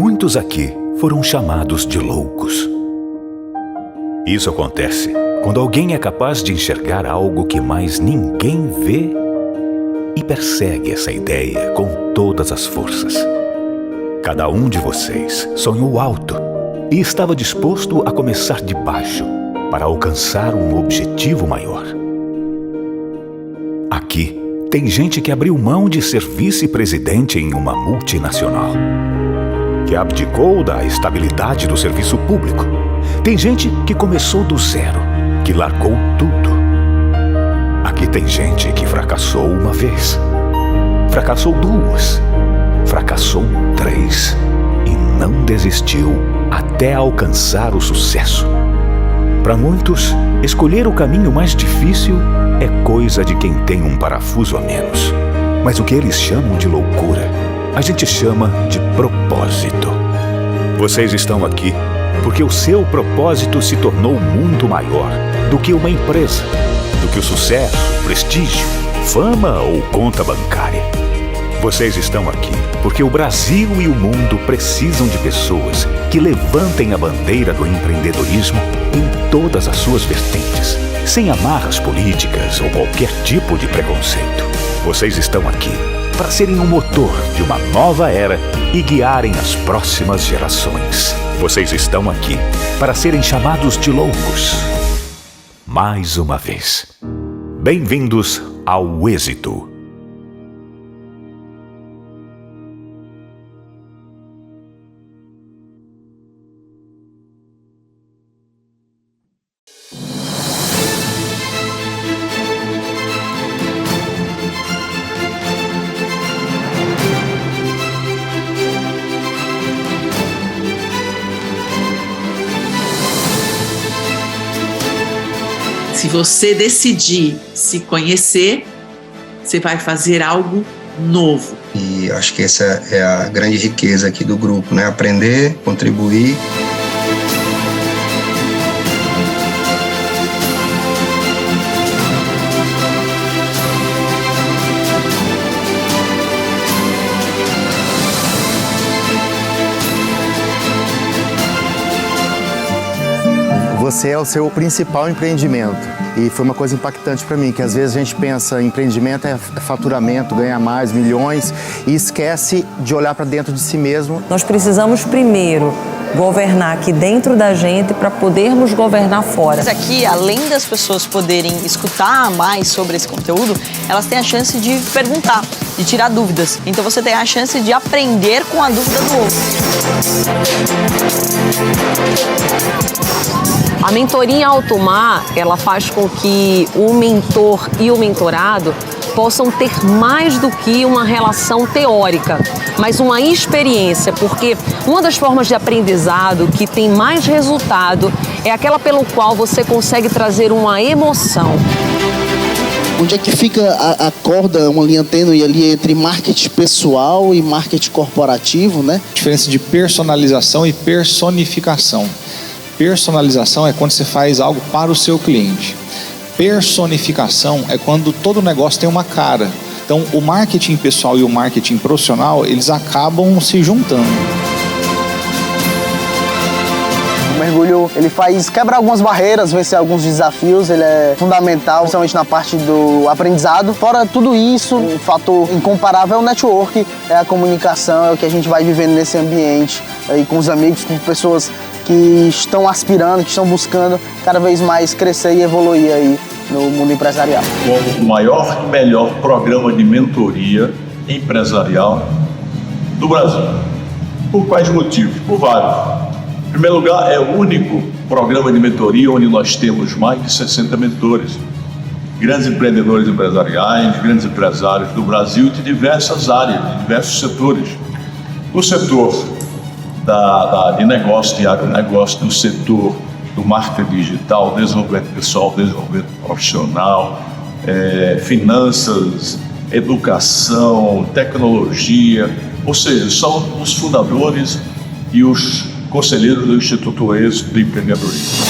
Muitos aqui foram chamados de loucos. Isso acontece quando alguém é capaz de enxergar algo que mais ninguém vê e persegue essa ideia com todas as forças. Cada um de vocês sonhou alto e estava disposto a começar de baixo para alcançar um objetivo maior. Aqui tem gente que abriu mão de ser vice-presidente em uma multinacional, que abdicou da estabilidade do serviço público. Tem gente que começou do zero, que largou tudo. Aqui tem gente que fracassou uma vez, fracassou duas, fracassou três e não desistiu até alcançar o sucesso. Para muitos, escolher o caminho mais difícil é coisa de quem tem um parafuso a menos. Mas o que eles chamam de loucura, a gente chama de propósito. Vocês estão aqui porque o seu propósito se tornou muito maior do que uma empresa, do que o sucesso, prestígio, fama ou conta bancária. Vocês estão aqui porque o Brasil e o mundo precisam de pessoas que levantem a bandeira do empreendedorismo em todas as suas vertentes, sem amarras políticas ou qualquer tipo de preconceito. Vocês estão aqui para serem um motor de uma nova era e guiarem as próximas gerações. Vocês estão aqui para serem chamados de loucos. Mais uma vez, bem-vindos ao êxito. Se você decidir se conhecer, você vai fazer algo novo. E acho que essa é a grande riqueza aqui do grupo, né? Aprender, contribuir. Você é o seu principal empreendimento. E foi uma coisa impactante para mim, que às vezes a gente pensa em empreendimento é faturamento, ganhar mais, milhões, e esquece de olhar para dentro de si mesmo. Nós precisamos primeiro governar aqui dentro da gente para podermos governar fora. Mas aqui, além das pessoas poderem escutar mais sobre esse conteúdo, elas têm a chance de perguntar, de tirar dúvidas. Então você tem a chance de aprender com a dúvida do outro. A mentoria em alto mar, ela faz com que o mentor e o mentorado possam ter mais do que uma relação teórica, mas uma experiência, porque uma das formas de aprendizado que tem mais resultado é aquela pelo qual você consegue trazer uma emoção. Onde é que fica a corda, uma linha tênue ali entre marketing pessoal e marketing corporativo, né? A diferença de personalização e personificação. Personalização é quando você faz algo para o seu cliente. Personificação é quando todo negócio tem uma cara. Então, o marketing pessoal e o marketing profissional, eles acabam se juntando. O mergulho, ele quebra algumas barreiras, vencer alguns desafios, ele é fundamental, principalmente na parte do aprendizado. Fora tudo isso, um fator incomparável é o network, é a comunicação, é o que a gente vai vivendo nesse ambiente, aí com os amigos, com pessoas que estão aspirando, que estão buscando cada vez mais crescer e evoluir aí no mundo empresarial. Como o maior e melhor programa de mentoria empresarial do Brasil. Por quais motivos? Por vários. Em primeiro lugar, é o único programa de mentoria onde nós temos mais de 60 mentores. Grandes empreendedores empresariais, grandes empresários do Brasil de diversas áreas, de diversos setores. O setor de negócio, de agronegócio, no setor do marketing digital, desenvolvimento pessoal, desenvolvimento profissional, finanças, educação, tecnologia, ou seja, são os fundadores e os conselheiros do Instituto Êxito do Empreendedorismo.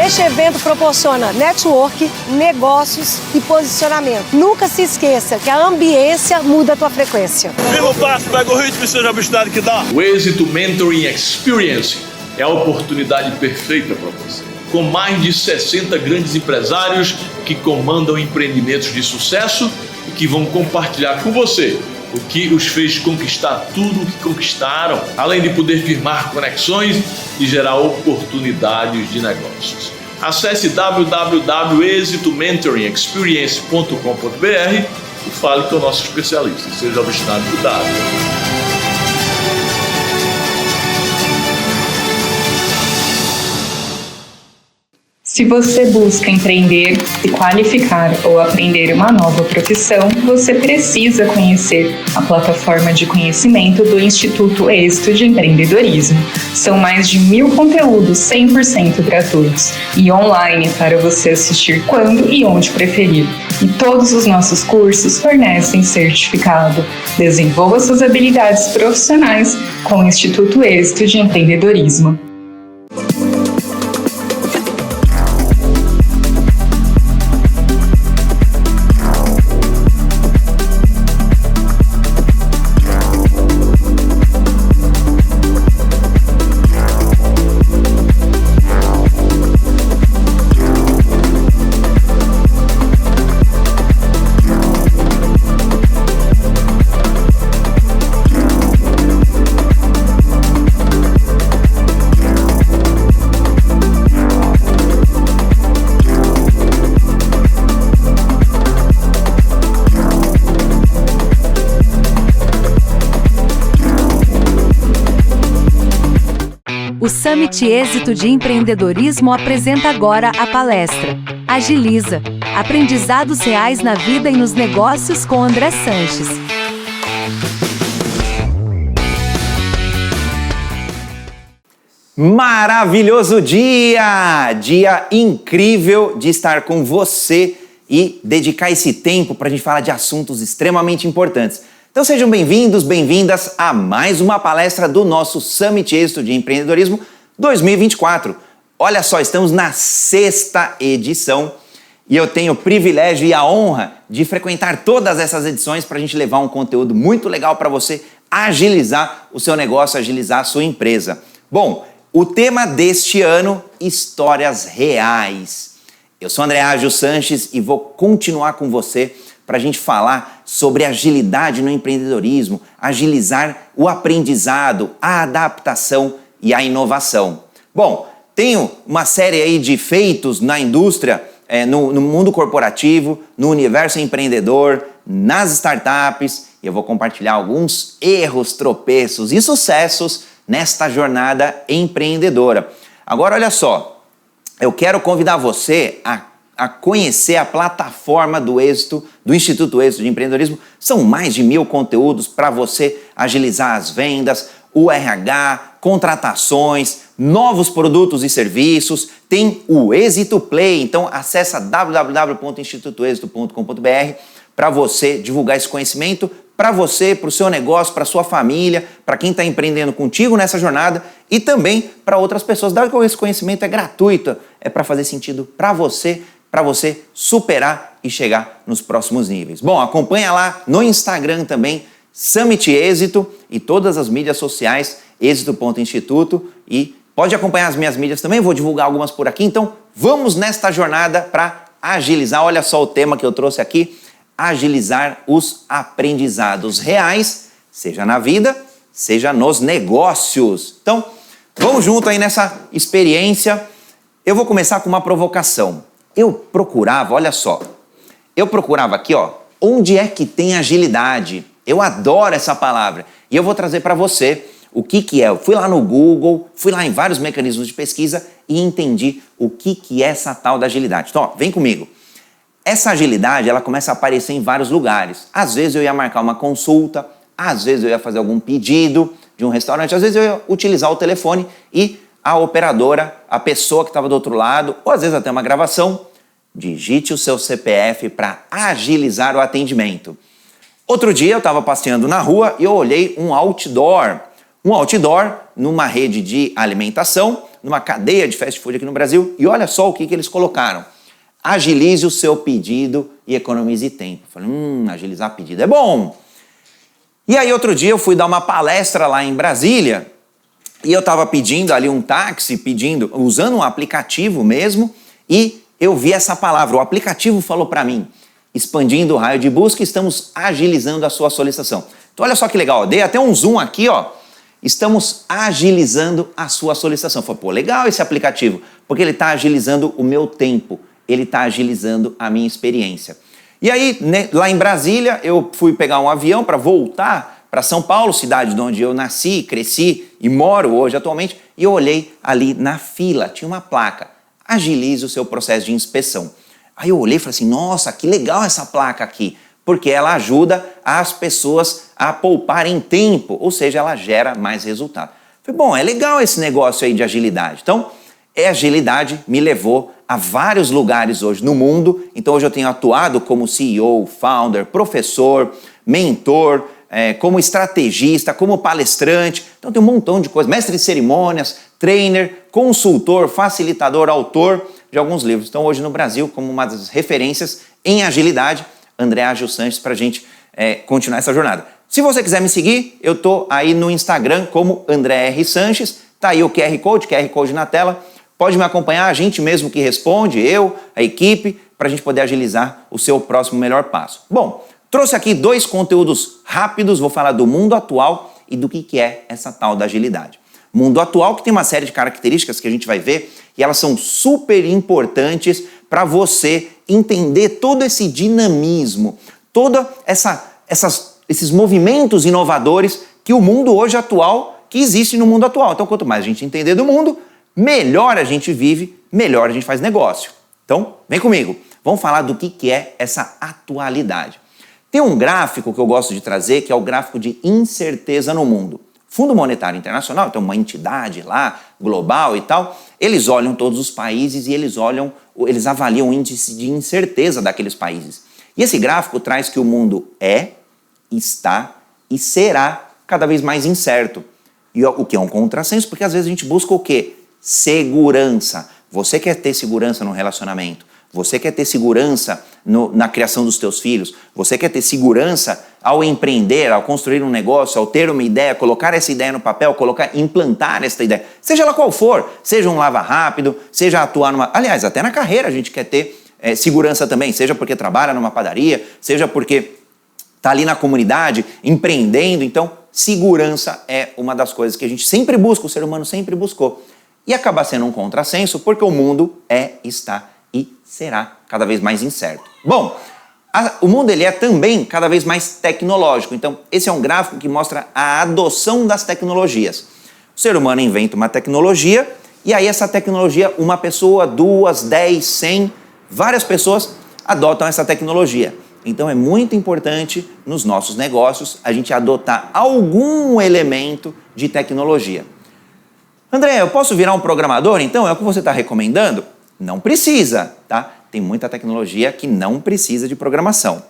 Este evento proporciona network, negócios e posicionamento. Nunca se esqueça que a ambiência muda a tua frequência. Viva o passo, pega o ritmo e seja a velocidade que dá. O Êxito Mentoring Experience é a oportunidade perfeita para você. Com mais de 60 grandes empresários que comandam empreendimentos de sucesso e que vão compartilhar com você o que os fez conquistar tudo o que conquistaram, além de poder firmar conexões e gerar oportunidades de negócios. Acesse www.exitomentoringexperience.com.br e fale com o nosso especialista. Seja obstinado e cuidado. Se você busca empreender, se qualificar ou aprender uma nova profissão, você precisa conhecer a plataforma de conhecimento do Instituto Êxito de Empreendedorismo. São mais de 1000 conteúdos 100% gratuitos e online para você assistir quando e onde preferir. E todos os nossos cursos fornecem certificado. Desenvolva suas habilidades profissionais com o Instituto Êxito de Empreendedorismo. O Summit Êxito de Empreendedorismo apresenta agora a palestra Agiliza, Aprendizados Reais na Vida e nos Negócios com André Sanches. Maravilhoso dia! Dia incrível de estar com você e dedicar esse tempo para a gente falar de assuntos extremamente importantes. Então sejam bem-vindos, bem-vindas a mais uma palestra do nosso Summit Êxito de Empreendedorismo 2024. Olha só, estamos na 6ª edição e eu tenho o privilégio e a honra de frequentar todas essas edições para a gente levar um conteúdo muito legal para você agilizar o seu negócio, agilizar a sua empresa. Bom, o tema deste ano, histórias reais. Eu sou André Ágil Sanches e vou continuar com você para a gente falar sobre agilidade no empreendedorismo, agilizar o aprendizado, a adaptação e a inovação. Bom, tenho uma série aí de feitos na indústria, no mundo corporativo, no universo empreendedor, nas startups, e eu vou compartilhar alguns erros, tropeços e sucessos nesta jornada empreendedora. Agora, olha só, eu quero convidar você a conhecer a plataforma do Êxito, do Instituto Êxito de Empreendedorismo. São mais de 1000 conteúdos para você agilizar as vendas, o RH, contratações, novos produtos e serviços. Tem o Êxito Play, então acessa www.institutoexito.com.br para você divulgar esse conhecimento para você, para o seu negócio, para a sua família, para quem está empreendendo contigo nessa jornada e também para outras pessoas. Dado que esse conhecimento é gratuito, é para fazer sentido para você superar e chegar nos próximos níveis. Bom, acompanha lá no Instagram também, Summit Êxito, e todas as mídias sociais, êxito.instituto, e pode acompanhar as minhas mídias também, vou divulgar algumas por aqui. Então, vamos nesta jornada para agilizar. Olha só o tema que eu trouxe aqui, agilizar os aprendizados reais, seja na vida, seja nos negócios. Então, vamos junto aí nessa experiência. Eu vou começar com uma provocação. Eu procurava aqui, ó, onde é que tem agilidade? Eu adoro essa palavra e eu vou trazer para você o que é. Eu fui lá no Google, fui lá em vários mecanismos de pesquisa e entendi o que é essa tal da agilidade. Então, ó, vem comigo. Essa agilidade, ela começa a aparecer em vários lugares. Às vezes eu ia marcar uma consulta, às vezes eu ia fazer algum pedido de um restaurante, às vezes eu ia utilizar o telefone e a operadora, a pessoa que estava do outro lado, ou às vezes até uma gravação, digite o seu CPF para agilizar o atendimento. Outro dia eu estava passeando na rua e eu olhei um outdoor numa rede de alimentação, numa cadeia de fast food aqui no Brasil, e olha só o que eles colocaram. Agilize o seu pedido e economize tempo. Eu falei, agilizar pedido é bom. E aí outro dia eu fui dar uma palestra lá em Brasília, e eu estava pedindo ali um táxi, usando um aplicativo mesmo, e eu vi essa palavra, o aplicativo falou para mim, expandindo o raio de busca, estamos agilizando a sua solicitação. Então olha só que legal, dei até um zoom aqui, ó. Estamos agilizando a sua solicitação. Eu falei, pô, legal esse aplicativo, porque ele está agilizando o meu tempo, ele está agilizando a minha experiência. E aí, lá em Brasília, eu fui pegar um avião para voltar para São Paulo, cidade de onde eu nasci, cresci e moro hoje atualmente, e eu olhei ali na fila, tinha uma placa, agilize o seu processo de inspeção. Aí eu olhei e falei assim, nossa, que legal essa placa aqui, porque ela ajuda as pessoas a pouparem tempo, ou seja, ela gera mais resultado. Falei, bom, é legal esse negócio aí de agilidade. Então, a agilidade me levou a vários lugares hoje no mundo, então hoje eu tenho atuado como CEO, founder, professor, mentor, como estrategista, como palestrante, então tem um montão de coisas, mestre de cerimônias, trainer, consultor, facilitador, autor de alguns livros. Então hoje no Brasil, como uma das referências em agilidade, André Ágil Sanches, para a gente continuar essa jornada. Se você quiser me seguir, eu tô aí no Instagram como André R. Sanches, tá aí o QR Code na tela, pode me acompanhar, a gente mesmo que responde, eu, a equipe, para a gente poder agilizar o seu próximo melhor passo. Bom, trouxe aqui 2 conteúdos rápidos, vou falar do mundo atual e do que é essa tal da agilidade. Mundo atual que tem uma série de características que a gente vai ver e elas são super importantes para você entender todo esse dinamismo, toda esses movimentos inovadores que o mundo hoje atual, que existe no mundo atual. Então, quanto mais a gente entender do mundo, melhor a gente vive, melhor a gente faz negócio. Então, vem comigo. Vamos falar do que é essa atualidade. Tem um gráfico que eu gosto de trazer, que é o gráfico de incerteza no mundo. Fundo Monetário Internacional, então uma entidade lá, global e tal, eles olham todos os países e eles avaliam o índice de incerteza daqueles países. E esse gráfico traz que o mundo está e será cada vez mais incerto. E o que é um contrassenso, porque às vezes a gente busca o quê? Segurança. Você quer ter segurança no relacionamento. Você quer ter segurança na criação dos teus filhos. Você quer ter segurança ao empreender, ao construir um negócio, ao ter uma ideia, colocar essa ideia no papel, implantar essa ideia. Seja ela qual for, seja um lava rápido, seja atuar numa... Aliás, até na carreira a gente quer ter segurança também, seja porque trabalha numa padaria, seja porque está ali na comunidade, empreendendo. Então, segurança é uma das coisas que a gente sempre busca, o ser humano sempre buscou. E acaba sendo um contrassenso porque o mundo está e será cada vez mais incerto. Bom, o mundo ele é também cada vez mais tecnológico. Então, esse é um gráfico que mostra a adoção das tecnologias. O ser humano inventa uma tecnologia e aí essa tecnologia, uma pessoa, 2, 10, 100, várias pessoas adotam essa tecnologia. Então, é muito importante nos nossos negócios a gente adotar algum elemento de tecnologia. André, eu posso virar um programador? Então, é o que você está recomendando? Não precisa, tá? Tem muita tecnologia que não precisa de programação.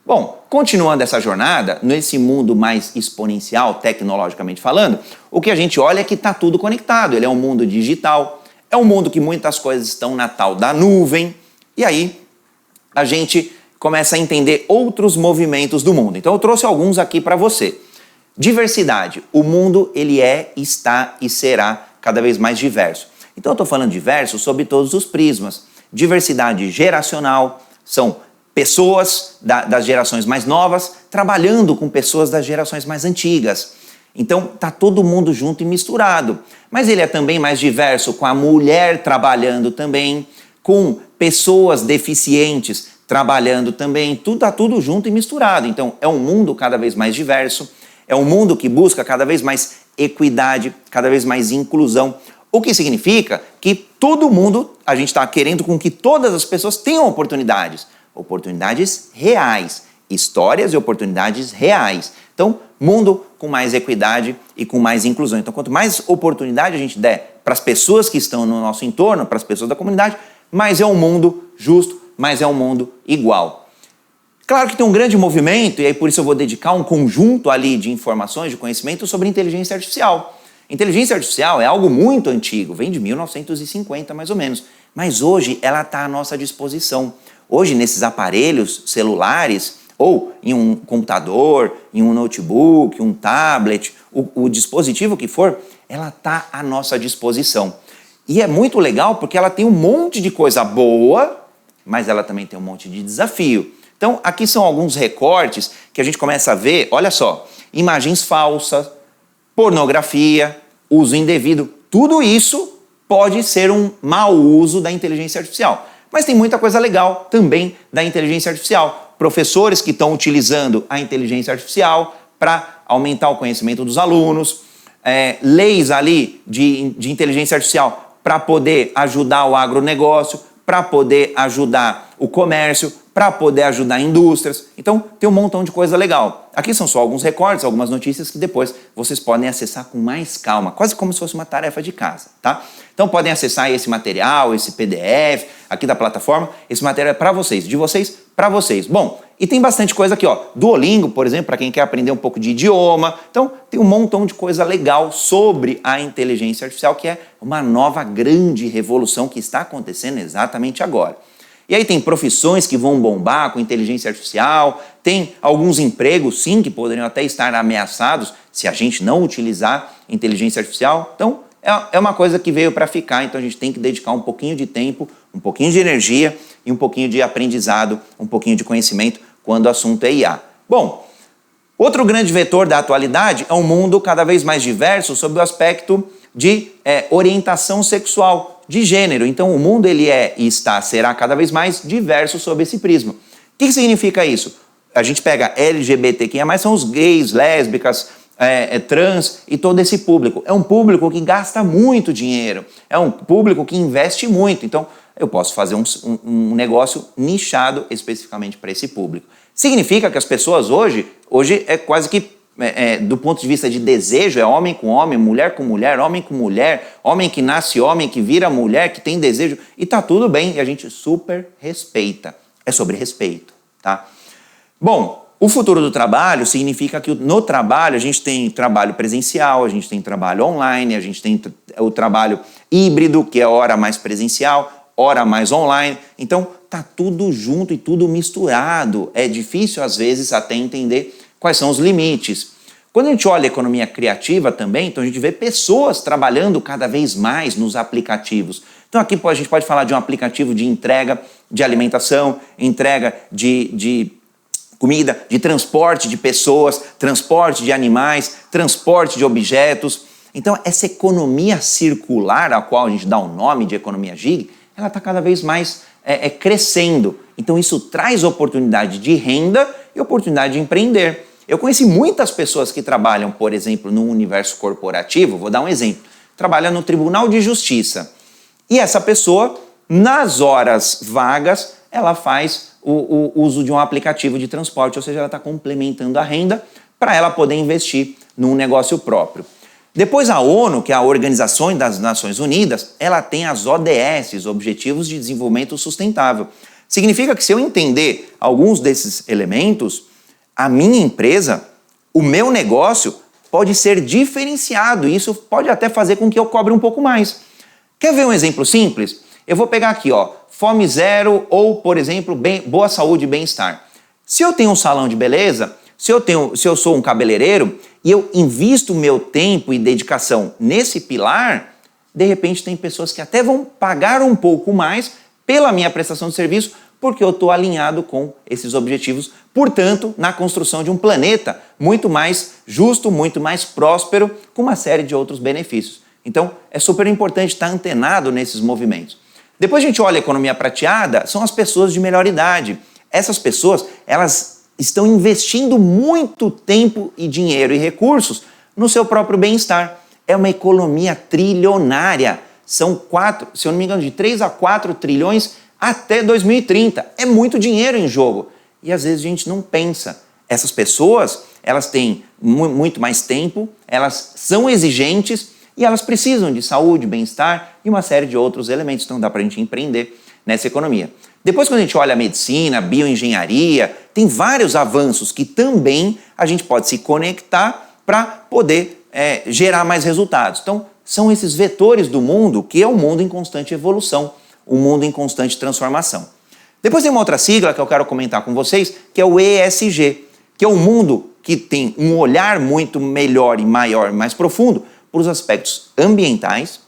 Bom, continuando essa jornada, nesse mundo mais exponencial, tecnologicamente falando, o que a gente olha é que está tudo conectado. Ele é um mundo digital, é um mundo que muitas coisas estão na tal da nuvem, e aí a gente começa a entender outros movimentos do mundo. Então eu trouxe alguns aqui para você. Diversidade. O mundo ele está e será cada vez mais diverso. Então eu estou falando diverso sob todos os prismas. Diversidade geracional, são pessoas das gerações mais novas trabalhando com pessoas das gerações mais antigas. Então está todo mundo junto e misturado. Mas ele é também mais diverso com a mulher trabalhando também, com pessoas deficientes trabalhando também. Está tudo junto e misturado. Então é um mundo cada vez mais diverso, é um mundo que busca cada vez mais equidade, cada vez mais inclusão. O que significa que todo mundo, a gente está querendo com que todas as pessoas tenham oportunidades. Oportunidades reais. Histórias e oportunidades reais. Então, mundo com mais equidade e com mais inclusão. Então, quanto mais oportunidade a gente der para as pessoas que estão no nosso entorno, para as pessoas da comunidade, mais é um mundo justo, mais é um mundo igual. Claro que tem um grande movimento, e aí por isso eu vou dedicar um conjunto ali de informações, de conhecimento sobre inteligência artificial. Inteligência artificial é algo muito antigo, vem de 1950 mais ou menos, mas hoje ela está à nossa disposição. Hoje, nesses aparelhos celulares, ou em um computador, em um notebook, um tablet, o dispositivo que for, ela está à nossa disposição. E é muito legal porque ela tem um monte de coisa boa, mas ela também tem um monte de desafio. Então, aqui são alguns recortes que a gente começa a ver, olha só, imagens falsas, pornografia, uso indevido, tudo isso pode ser um mau uso da inteligência artificial. Mas tem muita coisa legal também da inteligência artificial. Professores que estão utilizando a inteligência artificial para aumentar o conhecimento dos alunos, leis ali de inteligência artificial para poder ajudar o agronegócio, para poder ajudar o comércio, para poder ajudar indústrias. Então, tem um montão de coisa legal. Aqui são só alguns recortes, algumas notícias que depois vocês podem acessar com mais calma, quase como se fosse uma tarefa de casa, tá? Então, podem acessar esse material, esse PDF aqui da plataforma. Esse material é para vocês, de vocês para vocês. Bom, e tem bastante coisa aqui, ó. Duolingo, por exemplo, para quem quer aprender um pouco de idioma. Então, tem um montão de coisa legal sobre a inteligência artificial, que é uma nova grande revolução que está acontecendo exatamente agora. E aí tem profissões que vão bombar com inteligência artificial, tem alguns empregos, sim, que poderiam até estar ameaçados se a gente não utilizar inteligência artificial. Então, é uma coisa que veio para ficar, então a gente tem que dedicar um pouquinho de tempo, um pouquinho de energia e um pouquinho de aprendizado, um pouquinho de conhecimento quando o assunto é IA. Bom, outro grande vetor da atualidade é um mundo cada vez mais diverso sob o aspecto de orientação sexual, de gênero. Então o mundo ele será cada vez mais diverso sob esse prisma. O que significa isso? A gente pega LGBTQIA+, são os gays, lésbicas, trans e todo esse público. É um público que gasta muito dinheiro, é um público que investe muito. Então eu posso fazer um negócio nichado especificamente para esse público. Significa que as pessoas hoje é quase que do ponto de vista de desejo, é homem com homem, mulher com mulher, homem com mulher, homem que nasce homem, que vira mulher, que tem desejo, e tá tudo bem, e a gente super respeita. É sobre respeito, tá? Bom, o futuro do trabalho significa que no trabalho a gente tem trabalho presencial, a gente tem trabalho online, a gente tem o trabalho híbrido, que é hora mais presencial, hora mais online. Então tá tudo junto e tudo misturado. É difícil às vezes até entender quais são os limites. Quando a gente olha a economia criativa também, então a gente vê pessoas trabalhando cada vez mais nos aplicativos. Então aqui a gente pode falar de um aplicativo de entrega de alimentação, entrega de comida, de transporte de pessoas, transporte de animais, transporte de objetos. Então essa economia circular, a qual a gente dá o nome de economia gig, ela está cada vez mais crescendo. Então isso traz oportunidade de renda e oportunidade de empreender. Eu conheci muitas pessoas que trabalham, por exemplo, no universo corporativo, vou dar um exemplo, trabalha no Tribunal de Justiça. E essa pessoa, nas horas vagas, ela faz o uso de um aplicativo de transporte, ou seja, ela está complementando a renda para ela poder investir num negócio próprio. Depois a ONU, que é a Organização das Nações Unidas, ela tem as ODS, Objetivos de Desenvolvimento Sustentável. Significa que se eu entender alguns desses elementos, a minha empresa, o meu negócio pode ser diferenciado e isso pode até fazer com que eu cobre um pouco mais. Quer ver um exemplo simples? Eu vou pegar aqui, ó, Fome Zero ou, por exemplo, Boa Saúde e Bem-Estar. Se eu tenho um salão de beleza, se eu sou um cabeleireiro e eu invisto meu tempo e dedicação nesse pilar, de repente tem pessoas que até vão pagar um pouco mais pela minha prestação de serviço porque eu estou alinhado com esses objetivos, portanto, na construção de um planeta muito mais justo, muito mais próspero, com uma série de outros benefícios. Então, é super importante estar antenado nesses movimentos. Depois a gente olha a economia prateada, são as pessoas de melhor idade. Essas pessoas, elas estão investindo muito tempo e dinheiro e recursos no seu próprio bem-estar. É uma economia trilionária. São se eu não me engano, de 3 a 4 trilhões até 2030. É muito dinheiro em jogo. E às vezes a gente não pensa. Essas pessoas, elas têm muito mais tempo, elas são exigentes e elas precisam de saúde, bem-estar e uma série de outros elementos. Então dá para a gente empreender nessa economia. Depois, quando a gente olha a medicina, a bioengenharia, tem vários avanços que também a gente pode se conectar para poder gerar mais resultados. Então, são esses vetores do mundo que é um mundo em constante evolução, um mundo em constante transformação. Depois tem uma outra sigla que eu quero comentar com vocês, que é o ESG, que é um mundo que tem um olhar muito melhor e maior, mais profundo, para os aspectos ambientais,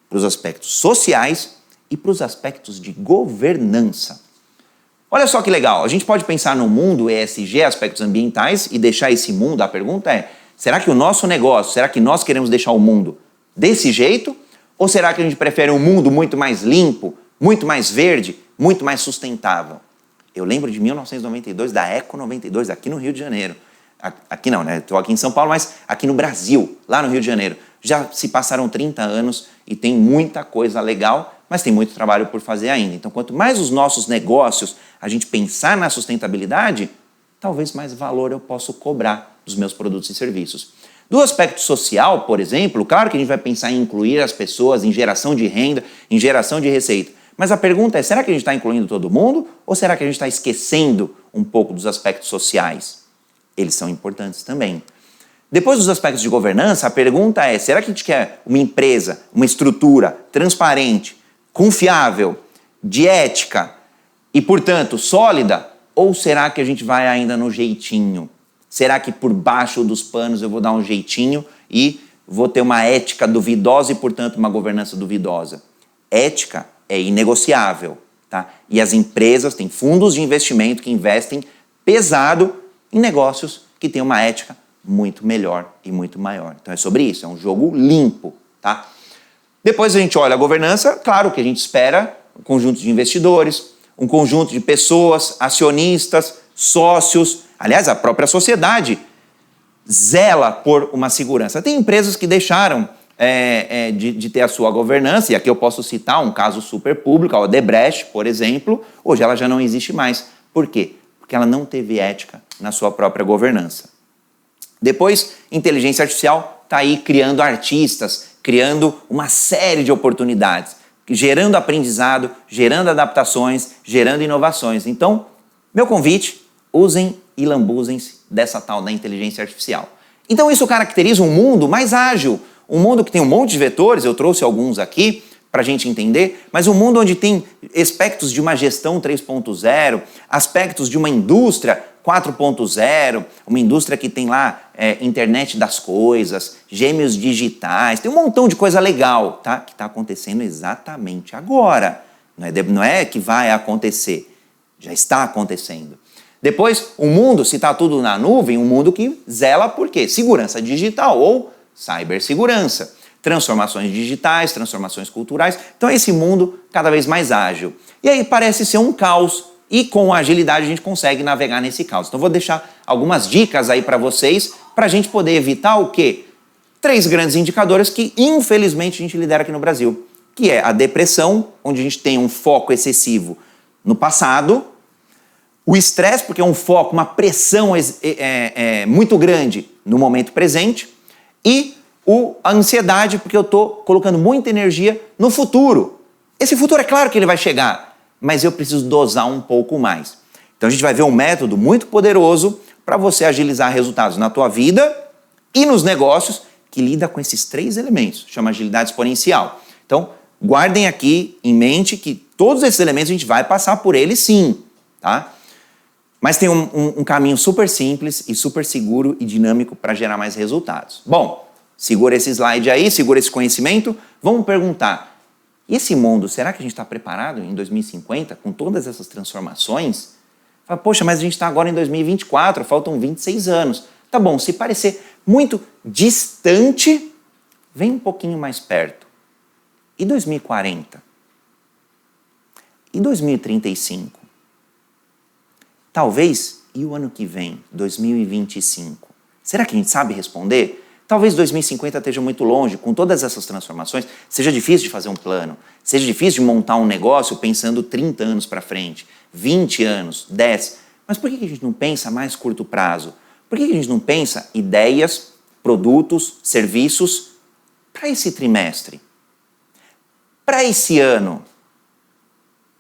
para os aspectos sociais e para os aspectos de governança. Olha só que legal, a gente pode pensar no mundo ESG, aspectos ambientais, e deixar esse mundo, a pergunta é, será que o nosso negócio, será que nós queremos deixar o mundo desse jeito? Ou será que a gente prefere um mundo muito mais limpo, muito mais verde, muito mais sustentável? Eu lembro de 1992, da Eco 92, aqui no Rio de Janeiro. Aqui não, né? Estou aqui em São Paulo, mas aqui no Brasil, lá no Rio de Janeiro. Já se passaram 30 anos e tem muita coisa legal, mas tem muito trabalho por fazer ainda. Então, quanto mais os nossos negócios, a gente pensar na sustentabilidade, talvez mais valor eu possa cobrar dos meus produtos e serviços. Do aspecto social, por exemplo, claro que a gente vai pensar em incluir as pessoas, em geração de renda, em geração de receita. Mas a pergunta é, será que a gente está incluindo todo mundo ou será que a gente está esquecendo um pouco dos aspectos sociais? Eles são importantes também. Depois dos aspectos de governança, a pergunta é, será que a gente quer uma empresa, uma estrutura transparente, confiável, de ética e, portanto, sólida? Ou será que a gente vai ainda no jeitinho? Será que por baixo dos panos eu vou dar um jeitinho e vou ter uma ética duvidosa e, portanto, uma governança duvidosa? Ética é inegociável, tá? E as empresas têm fundos de investimento que investem pesado em negócios que têm uma ética muito melhor e muito maior. Então é sobre isso, é um jogo limpo, tá? Depois a gente olha a governança, claro que a gente espera um conjunto de investidores, um conjunto de pessoas, acionistas, sócios, aliás, a própria sociedade zela por uma segurança. Tem empresas que deixaram de ter a sua governança, e aqui eu posso citar um caso super público, a Odebrecht, por exemplo, hoje ela já não existe mais. Por quê? Porque ela não teve ética na sua própria governança. Depois, inteligência artificial está aí criando artistas, criando uma série de oportunidades, gerando aprendizado, gerando adaptações, gerando inovações. Então, meu convite, usem e lambuzem-se dessa tal da inteligência artificial. Então isso caracteriza um mundo mais ágil, um mundo que tem um monte de vetores, eu trouxe alguns aqui para a gente entender, mas um mundo onde tem aspectos de uma gestão 3.0, aspectos de uma indústria 4.0, uma indústria que tem lá internet das coisas, gêmeos digitais, tem um montão de coisa legal, tá? Que está acontecendo exatamente agora. Não é que vai acontecer, já está acontecendo. Depois, um mundo, se está tudo na nuvem, um mundo que zela por quê? Segurança digital ou cibersegurança. Transformações digitais, transformações culturais. Então é esse mundo cada vez mais ágil. E aí parece ser um caos e com agilidade a gente consegue navegar nesse caos. Então vou deixar algumas dicas aí para vocês para a gente poder evitar o quê? 3 grandes indicadores que infelizmente a gente lidera aqui no Brasil, que é a depressão, onde a gente tem um foco excessivo no passado, o estresse, porque é um foco, uma pressão muito grande no momento presente, e a ansiedade, porque eu estou colocando muita energia no futuro. Esse futuro é claro que ele vai chegar, mas eu preciso dosar um pouco mais. Então a gente vai ver um método muito poderoso para você agilizar resultados na tua vida e nos negócios que lida com esses 3 elementos, chama agilidade exponencial. Então guardem aqui em mente que todos esses elementos a gente vai passar por eles sim, tá? Mas tem um caminho super simples e super seguro e dinâmico para gerar mais resultados. Bom, segura esse slide aí, segura esse conhecimento. Vamos perguntar, e esse mundo, será que a gente está preparado em 2050 com todas essas transformações? Fala, poxa, mas a gente está agora em 2024, faltam 26 anos. Tá bom, se parecer muito distante, vem um pouquinho mais perto. E 2040? E 2035? Talvez, e o ano que vem, 2025? Será que a gente sabe responder? Talvez 2050 esteja muito longe, com todas essas transformações, seja difícil de fazer um plano, seja difícil de montar um negócio pensando 30 anos para frente, 20 anos, 10. Mas por que a gente não pensa a mais curto prazo? Por que a gente não pensa ideias, produtos, serviços para esse trimestre? Para esse ano?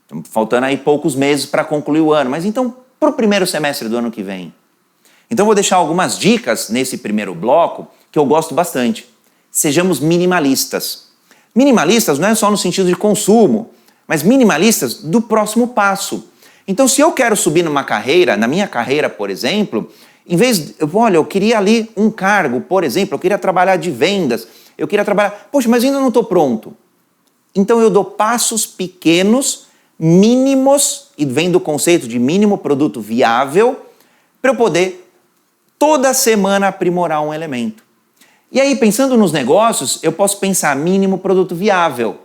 Estamos faltando aí poucos meses para concluir o ano, mas então para o primeiro semestre do ano que vem. Então vou deixar algumas dicas nesse primeiro bloco que eu gosto bastante. Sejamos minimalistas. Minimalistas não é só no sentido de consumo, mas minimalistas do próximo passo. Então, se eu quero subir numa carreira, na minha carreira, por exemplo, em vez de, olha, eu queria ali um cargo, por exemplo, eu queria trabalhar de vendas, eu queria trabalhar, poxa, mas ainda não estou pronto. Então eu dou passos pequenos, mínimos, e vem do conceito de mínimo produto viável, para eu poder toda semana aprimorar um elemento. E aí, pensando nos negócios, eu posso pensar mínimo produto viável.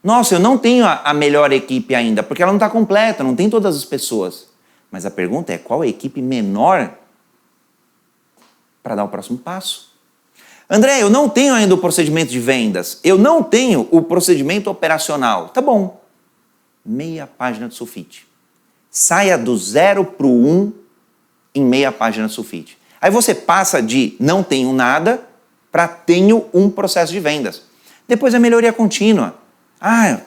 Nossa, eu não tenho a melhor equipe ainda, porque ela não está completa, não tem todas as pessoas. Mas a pergunta é, qual é a equipe menor para dar o próximo passo? André, eu não tenho ainda o procedimento de vendas, eu não tenho o procedimento operacional. Tá bom, meia página de sulfite. Saia do 0 para o 1 em meia página de sulfite. Aí você passa de não tenho nada para tenho um processo de vendas. Depois a melhoria contínua. Ah,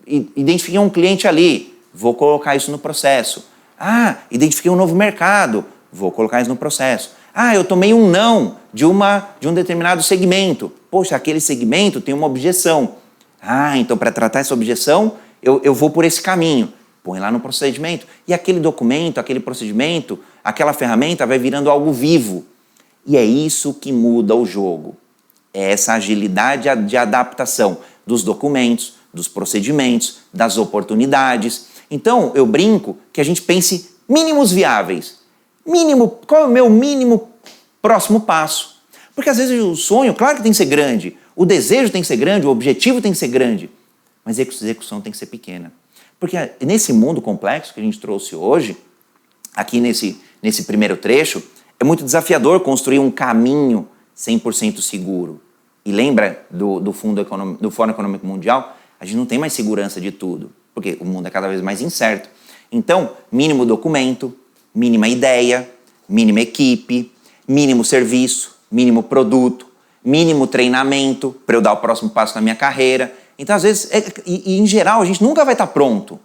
identifiquei um cliente ali, vou colocar isso no processo. Ah, identifiquei um novo mercado, vou colocar isso no processo. Ah, eu tomei um não de um determinado segmento. Poxa, aquele segmento tem uma objeção. Ah, então para tratar essa objeção, eu vou por esse caminho. Põe lá no procedimento. E aquele documento, aquele procedimento, aquela ferramenta vai virando algo vivo. E é isso que muda o jogo. É essa agilidade de adaptação dos documentos, dos procedimentos, das oportunidades. Então, eu brinco que a gente pense mínimos viáveis. Mínimo, qual é o meu mínimo próximo passo? Porque às vezes o sonho, claro que tem que ser grande, o desejo tem que ser grande, o objetivo tem que ser grande, mas a execução tem que ser pequena. Porque nesse mundo complexo que a gente trouxe hoje, aqui nesse primeiro trecho, é muito desafiador construir um caminho 100% seguro. E lembra do Fórum Econômico Mundial? A gente não tem mais segurança de tudo, porque o mundo é cada vez mais incerto. Então, mínimo documento, mínima ideia, mínima equipe, mínimo serviço, mínimo produto, mínimo treinamento para eu dar o próximo passo na minha carreira. Então, às vezes, em geral, a gente nunca vai estar pronto.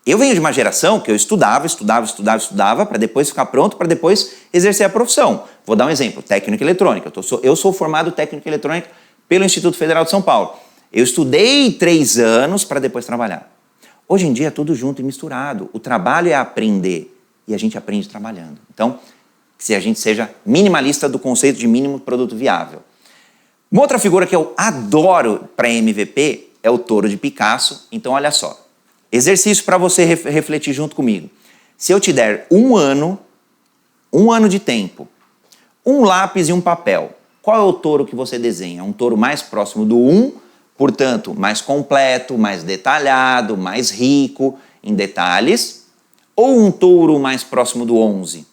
Eu venho de uma geração que eu estudava para depois ficar pronto, para depois exercer a profissão. Vou dar um exemplo, técnica eletrônica. Eu sou formado técnico eletrônica pelo Instituto Federal de São Paulo. Eu estudei 3 anos para depois trabalhar. Hoje em dia é tudo junto e misturado. O trabalho é aprender e a gente aprende trabalhando. Então, se a gente seja minimalista do conceito de mínimo produto viável. Uma outra figura que eu adoro para MVP é o touro de Picasso. Então, olha só. Exercício para você refletir junto comigo. Se eu te der um ano de tempo, um lápis e um papel, qual é o touro que você desenha? Um touro mais próximo do 1, portanto, mais completo, mais detalhado, mais rico em detalhes, ou um touro mais próximo do 11?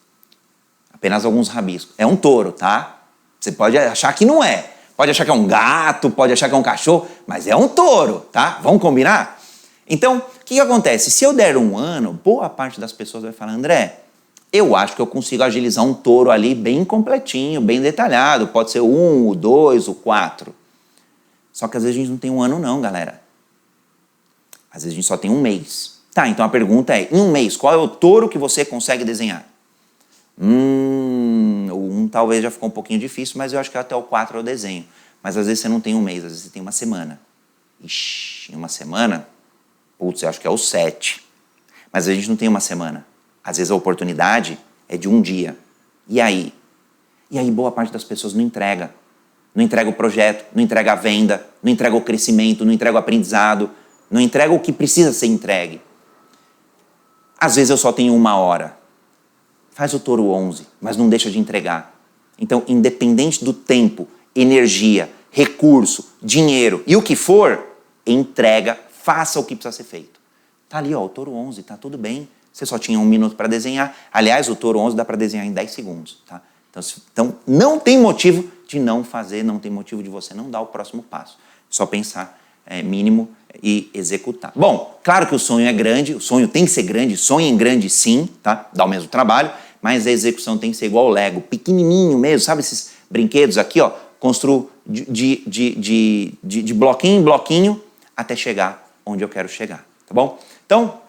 Apenas alguns rabiscos. É um touro, tá? Você pode achar que não é. Pode achar que é um gato, pode achar que é um cachorro, mas é um touro, tá? Vamos combinar? Então, o que acontece? Se eu der um ano, boa parte das pessoas vai falar, André, eu acho que eu consigo agilizar um touro ali bem completinho, bem detalhado. Pode ser o 1, o 2, o 4. Só que às vezes a gente não tem um ano não, galera. Às vezes a gente só tem um mês. Tá, então a pergunta é, em um mês, qual é o touro que você consegue desenhar? O 1 talvez já ficou um pouquinho difícil, mas eu acho que até o 4 eu desenho. Mas às vezes você não tem um mês, às vezes você tem uma semana. Ixi, em uma semana... Putz, eu acho que é o 7. Mas a gente não tem uma semana. Às vezes a oportunidade é de um dia. E aí? E aí boa parte das pessoas não entrega. Não entrega o projeto, não entrega a venda, não entrega o crescimento, não entrega o aprendizado, não entrega o que precisa ser entregue. Às vezes eu só tenho 1 hora. Faz o touro 11, mas não deixa de entregar. Então, independente do tempo, energia, recurso, dinheiro e o que for, entrega. Faça o que precisa ser feito. Tá ali, ó, o touro 11, tá tudo bem. Você só tinha 1 minuto para desenhar. Aliás, o touro 11 dá para desenhar em 10 segundos, tá? Então, não tem motivo de não fazer, não tem motivo de você não dar o próximo passo. Só pensar mínimo e executar. Bom, claro que o sonho é grande, o sonho tem que ser grande, sonho em grande sim, tá? Dá o mesmo trabalho, mas a execução tem que ser igual ao Lego, pequenininho mesmo, sabe esses brinquedos aqui, ó? Construo de bloquinho em bloquinho até chegar onde eu quero chegar, tá bom? Então,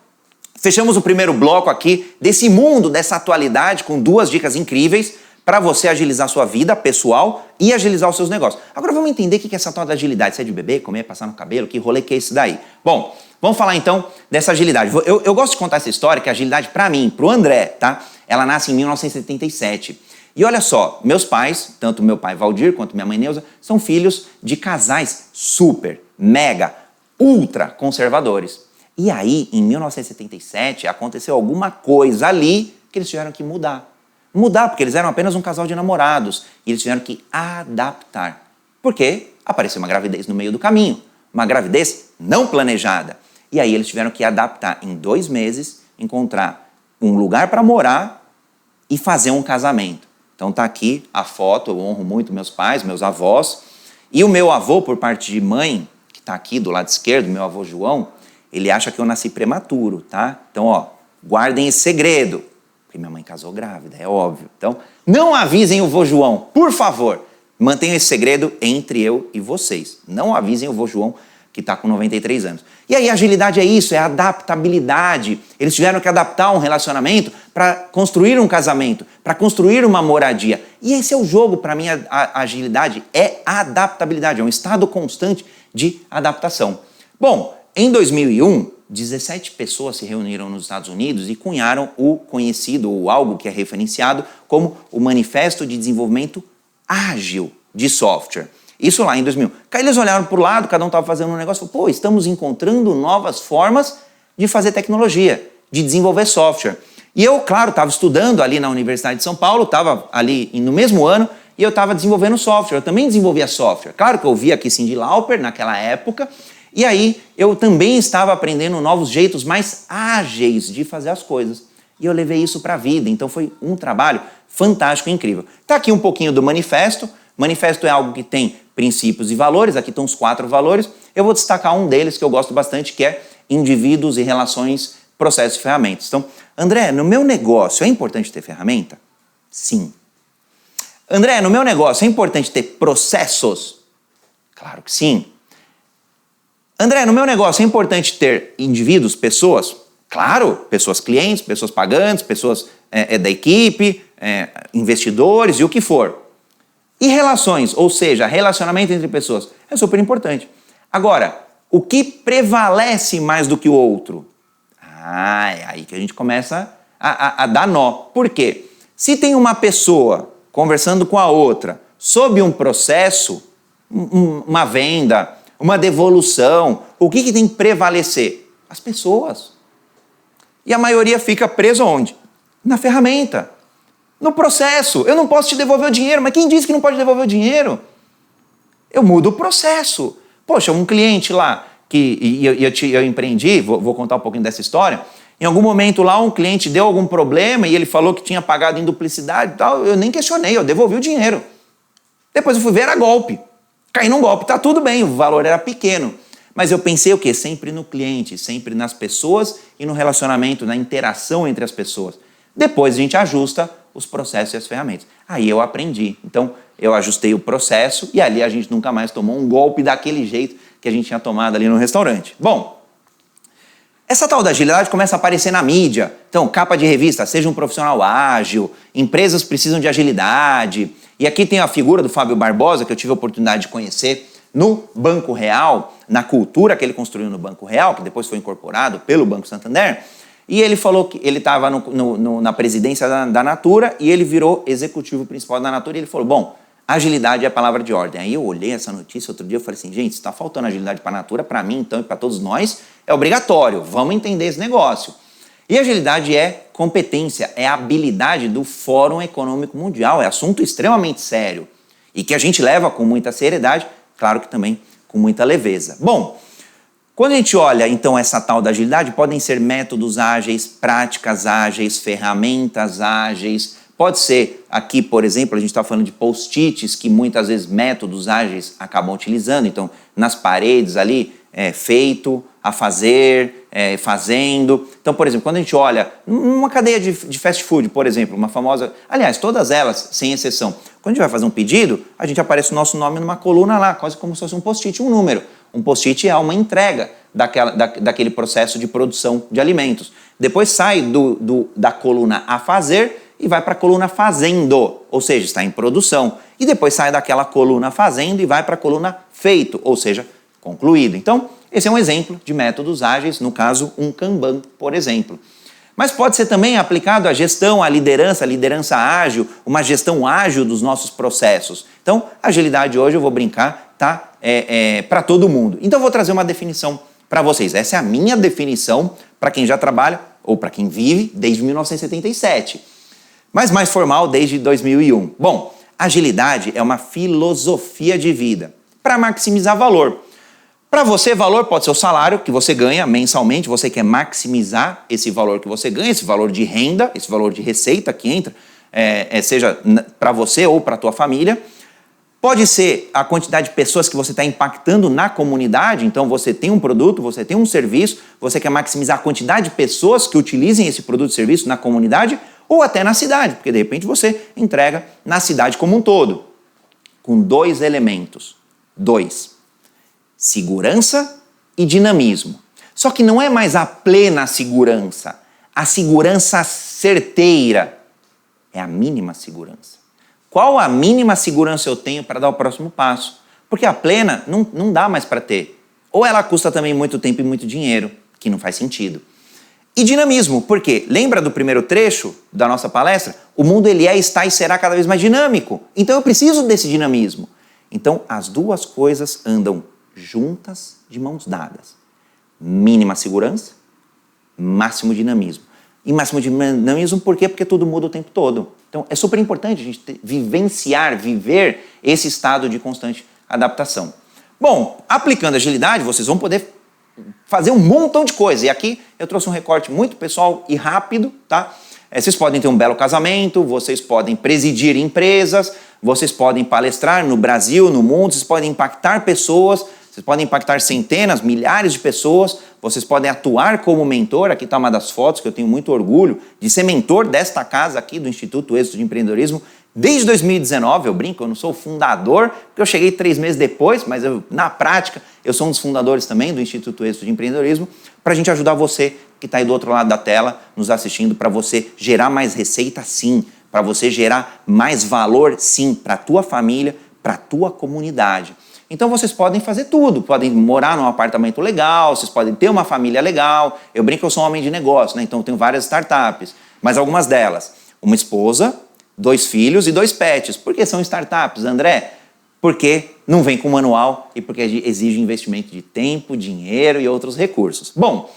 fechamos o primeiro bloco aqui desse mundo, dessa atualidade, com 2 dicas incríveis para você agilizar a sua vida pessoal e agilizar os seus negócios. Agora vamos entender o que é essa tal da agilidade. Se é de beber, comer, passar no cabelo, que rolê que é esse daí? Bom, vamos falar então dessa agilidade. Eu gosto de contar essa história, que a agilidade para mim, pro André, tá? Ela nasce em 1977. E olha só, meus pais, tanto meu pai Valdir quanto minha mãe Neuza, são filhos de casais super, mega, ultra conservadores. E aí, em 1977, aconteceu alguma coisa ali que eles tiveram que mudar. Mudar, porque eles eram apenas um casal de namorados. E eles tiveram que adaptar. Porque apareceu uma gravidez no meio do caminho. Uma gravidez não planejada. E aí eles tiveram que adaptar em 2 meses, encontrar um lugar para morar e fazer um casamento. Então tá aqui a foto, eu honro muito meus pais, meus avós. E o meu avô, por parte de mãe, que está aqui do lado esquerdo, meu avô João, ele acha que eu nasci prematuro, tá? Então, ó, guardem esse segredo. Porque minha mãe casou grávida, é óbvio. Então, não avisem o vô João, por favor. Mantenham esse segredo entre eu e vocês. Não avisem o vô João, que está com 93 anos. E aí, agilidade é isso, é adaptabilidade. Eles tiveram que adaptar um relacionamento para construir um casamento, para construir uma moradia. E esse é o jogo, para mim, a agilidade é a adaptabilidade, é um estado constante de adaptação. Bom, em 2001, 17 pessoas se reuniram nos Estados Unidos e cunharam o conhecido, ou algo que é referenciado, como o Manifesto de Desenvolvimento Ágil de Software. Isso lá em 2001. Aí eles olharam para o lado, cada um estava fazendo um negócio, pô, estamos encontrando novas formas de fazer tecnologia, de desenvolver software. E eu, claro, estava estudando ali na Universidade de São Paulo, estava ali no mesmo ano, e eu estava desenvolvendo software, eu também desenvolvia software. Claro que eu via aqui Cyndi Lauper naquela época, e aí eu também estava aprendendo novos jeitos mais ágeis de fazer as coisas. E eu levei isso para a vida, então foi um trabalho fantástico e incrível. Está aqui um pouquinho do manifesto. Manifesto é algo que tem princípios e valores, aqui estão os 4 valores. Eu vou destacar um deles que eu gosto bastante, que é indivíduos e relações, processos e ferramentas. Então, André, no meu negócio é importante ter ferramenta? Sim. André, no meu negócio é importante ter processos? Claro que sim. André, no meu negócio é importante ter indivíduos, pessoas? Claro, pessoas clientes, pessoas pagantes, pessoas da equipe, investidores e o que for. E relações, ou seja, relacionamento entre pessoas, é super importante. Agora, o que prevalece mais do que o outro? É aí que a gente começa a dar nó. Por quê? Se tem uma pessoa conversando com a outra sob um processo, uma venda, uma devolução, o que tem que prevalecer? As pessoas. E a maioria fica preso onde? Na ferramenta. No processo. Eu não posso te devolver o dinheiro, mas quem disse que não pode devolver o dinheiro? Eu mudo o processo. Poxa, um cliente lá, que eu empreendi, vou contar um pouquinho dessa história, em algum momento lá um cliente deu algum problema e ele falou que tinha pagado em duplicidade e tal, eu nem questionei, eu devolvi o dinheiro. Depois eu fui ver, era golpe. Caí num golpe, tá tudo bem, o valor era pequeno. Mas eu pensei o quê? Sempre no cliente, sempre nas pessoas e no relacionamento, na interação entre as pessoas. Depois a gente ajusta os processos e as ferramentas. Aí eu aprendi. Então, eu ajustei o processo e ali a gente nunca mais tomou um golpe daquele jeito que a gente tinha tomado ali no restaurante. Bom, essa tal da agilidade começa a aparecer na mídia. Então, capa de revista, seja um profissional ágil, empresas precisam de agilidade. E aqui tem a figura do Fábio Barbosa, que eu tive a oportunidade de conhecer no Banco Real, na cultura que ele construiu no Banco Real, que depois foi incorporado pelo Banco Santander. E ele falou que ele estava na presidência da Natura e ele virou executivo principal da Natura e ele falou, bom, agilidade é a palavra de ordem. Aí eu olhei essa notícia outro dia e falei assim, gente, está faltando agilidade para a Natura, para mim então e para todos nós, é obrigatório, vamos entender esse negócio. E agilidade é competência, é habilidade do Fórum Econômico Mundial, é assunto extremamente sério e que a gente leva com muita seriedade, claro que também com muita leveza. Bom, quando a gente olha, então, essa tal da agilidade, podem ser métodos ágeis, práticas ágeis, ferramentas ágeis. Pode ser, aqui, por exemplo, a gente está falando de post-its, que muitas vezes métodos ágeis acabam utilizando. Então, nas paredes ali, feito, a fazer, fazendo. Então, por exemplo, quando a gente olha numa cadeia de fast food, por exemplo, uma famosa... Aliás, todas elas, sem exceção. Quando a gente vai fazer um pedido, a gente aparece o nosso nome numa coluna lá, quase como se fosse um post-it, um número. Um post-it é uma entrega daquele processo de produção de alimentos. Depois sai da coluna a fazer e vai para a coluna fazendo, ou seja, está em produção. E depois sai daquela coluna fazendo e vai para a coluna feito, ou seja, concluído. Então, esse é um exemplo de métodos ágeis, no caso, um Kanban, por exemplo. Mas pode ser também aplicado à gestão, à liderança ágil, uma gestão ágil dos nossos processos. Então, agilidade hoje, eu vou brincar, tá? Para todo mundo. Então, eu vou trazer uma definição para vocês. Essa é a minha definição para quem já trabalha ou para quem vive desde 1977. Mas mais formal desde 2001. Bom, agilidade é uma filosofia de vida para maximizar valor. Para você, valor pode ser o salário que você ganha mensalmente, você quer maximizar esse valor que você ganha, esse valor de renda, esse valor de receita que entra, seja para você ou para a tua família. Pode ser a quantidade de pessoas que você está impactando na comunidade, então você tem um produto, você tem um serviço, você quer maximizar a quantidade de pessoas que utilizem esse produto e serviço na comunidade ou até na cidade, porque de repente você entrega na cidade como um todo, com 2 elementos. 2. Segurança e dinamismo. Só que não é mais a plena segurança, a segurança certeira, é a mínima segurança. Qual a mínima segurança eu tenho para dar o próximo passo? Porque a plena não dá mais para ter. Ou ela custa também muito tempo e muito dinheiro, que não faz sentido. E dinamismo, porque lembra do primeiro trecho da nossa palestra? O mundo ele está e será cada vez mais dinâmico. Então eu preciso desse dinamismo. Então as duas coisas andam juntas de mãos dadas. Mínima segurança, máximo dinamismo. E máximo dinamismo por quê? Porque tudo muda o tempo todo. Então é super importante a gente viver esse estado de constante adaptação. Bom, aplicando agilidade, vocês vão poder fazer um montão de coisa. E aqui eu trouxe um recorte muito pessoal e rápido, tá? Vocês podem ter um belo casamento, vocês podem presidir empresas, vocês podem palestrar no Brasil, no mundo, vocês podem impactar pessoas, vocês podem impactar centenas, milhares de pessoas, vocês podem atuar como mentor. Aqui está uma das fotos que eu tenho muito orgulho de ser mentor desta casa aqui do Instituto Êxito de Empreendedorismo. Desde 2019, eu brinco, eu não sou o fundador, porque eu cheguei 3 meses depois, mas na prática eu sou um dos fundadores também do Instituto Êxito de Empreendedorismo, para a gente ajudar você que está aí do outro lado da tela, nos assistindo, para você gerar mais receita sim, para você gerar mais valor sim, para a tua família, para a tua comunidade. Então vocês podem fazer tudo, podem morar num apartamento legal, vocês podem ter uma família legal. Eu brinco que eu sou um homem de negócio, né? Então eu tenho várias startups, mas algumas delas, uma esposa, 2 filhos e 2 pets. Por que são startups, André? Porque não vem com manual e porque exige investimento de tempo, dinheiro e outros recursos. Bom,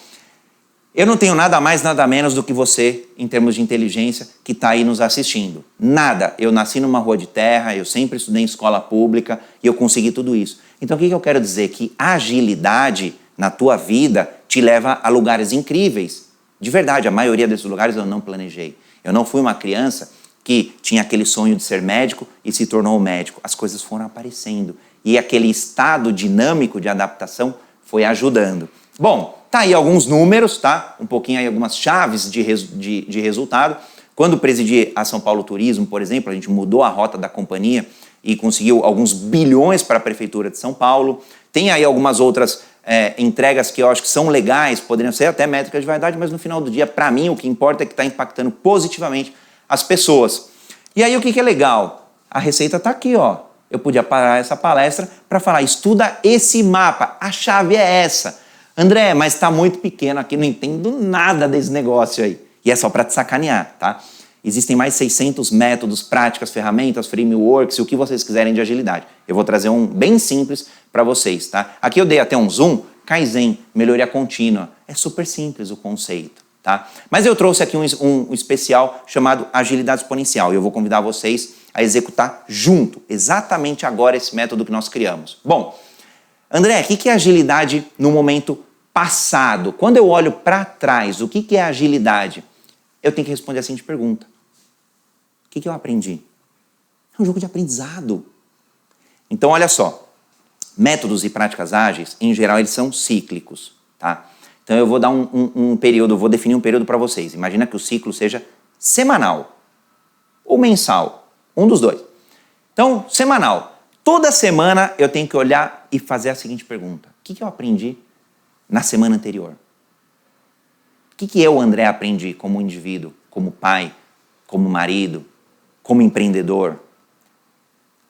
eu não tenho nada mais, nada menos do que você, em termos de inteligência, que está aí nos assistindo. Nada. Eu nasci numa rua de terra, eu sempre estudei em escola pública e eu consegui tudo isso. Então o que eu quero dizer? Que a agilidade na tua vida te leva a lugares incríveis. De verdade, a maioria desses lugares eu não planejei. Eu não fui uma criança que tinha aquele sonho de ser médico e se tornou médico. As coisas foram aparecendo e aquele estado dinâmico de adaptação foi ajudando. Bom, tá aí alguns números, tá? Um pouquinho aí algumas chaves de resultado. Quando presidi a São Paulo Turismo, por exemplo, a gente mudou a rota da companhia e conseguiu alguns bilhões para a Prefeitura de São Paulo. Tem aí algumas outras entregas que eu acho que são legais, poderiam ser até métricas de vaidade, mas no final do dia, para mim, o que importa é que está impactando positivamente as pessoas. E aí o que é legal? A receita está aqui, ó. Eu podia parar essa palestra para falar, estuda esse mapa, a chave é essa. André, mas está muito pequeno aqui, não entendo nada desse negócio aí. E é só para te sacanear, tá? Existem mais 600 métodos, práticas, ferramentas, frameworks e o que vocês quiserem de agilidade. Eu vou trazer um bem simples para vocês, tá? Aqui eu dei até um zoom, Kaizen, melhoria contínua. É super simples o conceito, tá? Mas eu trouxe aqui um especial chamado agilidade exponencial e eu vou convidar vocês a executar junto, exatamente agora, esse método que nós criamos. Bom, André, o que é agilidade no momento passado? Quando eu olho para trás, o que é agilidade? Eu tenho que responder a seguinte pergunta. O que eu aprendi? É um jogo de aprendizado. Então, olha só. Métodos e práticas ágeis, em geral, eles são cíclicos, tá? Então, eu vou dar um período, vou definir um período para vocês. Imagina que o ciclo seja semanal ou mensal, um dos dois. Então, semanal. Toda semana eu tenho que olhar e fazer a seguinte pergunta. O que eu aprendi na semana anterior? O que eu, André, aprendi como indivíduo, como pai, como marido, como empreendedor,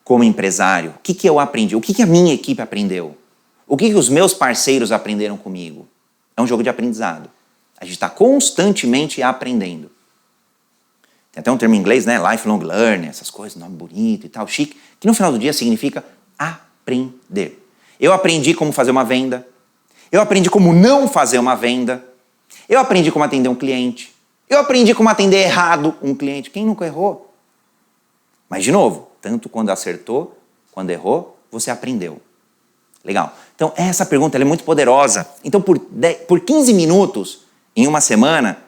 como empresário? O que eu aprendi? O que a minha equipe aprendeu? O que os meus parceiros aprenderam comigo? É um jogo de aprendizado. A gente está constantemente aprendendo. Tem até um termo em inglês, né? Lifelong learning, essas coisas, nome bonito e tal, chique, que no final do dia significa aprender. Eu aprendi como fazer uma venda. Eu aprendi como não fazer uma venda. Eu aprendi como atender um cliente. Eu aprendi como atender errado um cliente. Quem nunca errou? Mas, de novo, tanto quando acertou, quando errou, você aprendeu. Legal. Então, essa pergunta ela é muito poderosa. Então, por 15 minutos em uma semana,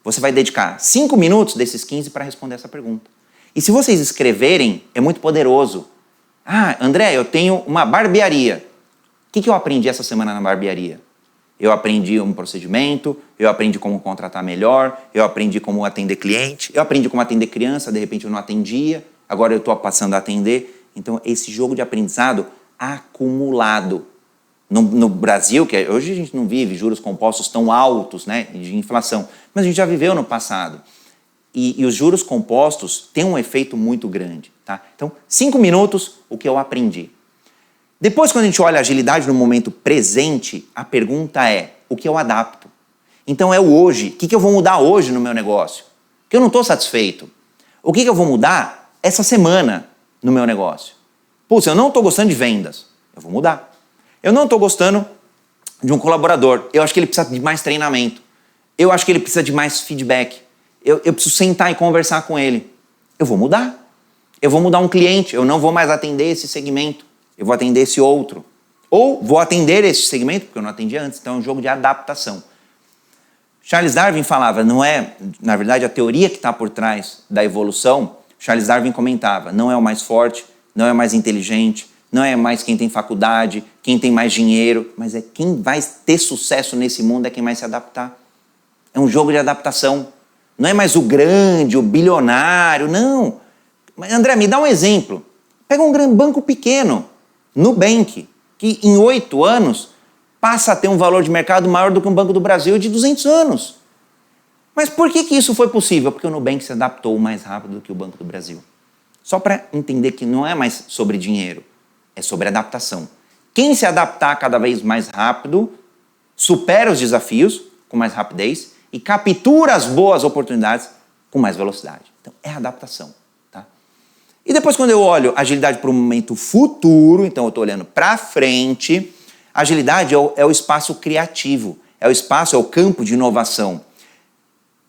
você vai dedicar 5 minutos desses 15 para responder essa pergunta. E se vocês escreverem, é muito poderoso. Ah, André, eu tenho uma barbearia. O que eu aprendi essa semana na barbearia? Eu aprendi um procedimento, eu aprendi como contratar melhor, eu aprendi como atender cliente, eu aprendi como atender criança, de repente eu não atendia, agora eu estou passando a atender. Então, esse jogo de aprendizado acumulado. No Brasil, que hoje a gente não vive juros compostos tão altos, né, de inflação, mas a gente já viveu no passado. E os juros compostos têm um efeito muito grande. Tá? Então, 5 minutos, o que eu aprendi. Depois, quando a gente olha a agilidade no momento presente, a pergunta é, o que eu adapto? Então é o hoje. O que eu vou mudar hoje no meu negócio? Porque eu não estou satisfeito. O que eu vou mudar essa semana no meu negócio? Putz, eu não estou gostando de vendas. Eu vou mudar. Eu não estou gostando de um colaborador. Eu acho que ele precisa de mais treinamento. Eu acho que ele precisa de mais feedback. Eu preciso sentar e conversar com ele. Eu vou mudar. Eu vou mudar um cliente. Eu não vou mais atender esse segmento. Eu vou atender esse outro. Ou vou atender esse segmento, porque eu não atendi antes. Então é um jogo de adaptação. Charles Darwin falava, não é, na verdade, a teoria que está por trás da evolução, Charles Darwin comentava, não é o mais forte, não é o mais inteligente, não é mais quem tem faculdade, quem tem mais dinheiro, mas é quem vai ter sucesso nesse mundo, é quem vai se adaptar. É um jogo de adaptação. Não é mais o grande, o bilionário, não. Mas, André, me dá um exemplo. Pega um grande banco pequeno, Nubank, que em 8 anos passa a ter um valor de mercado maior do que um Banco do Brasil de 200 anos. Mas por que isso foi possível? Porque o Nubank se adaptou mais rápido do que o Banco do Brasil. Só para entender que não é mais sobre dinheiro, é sobre adaptação. Quem se adaptar cada vez mais rápido, supera os desafios com mais rapidez e captura as boas oportunidades com mais velocidade. Então, é adaptação. Tá? E depois, quando eu olho agilidade para o momento futuro, então eu estou olhando para frente, agilidade é o espaço criativo, é o campo de inovação.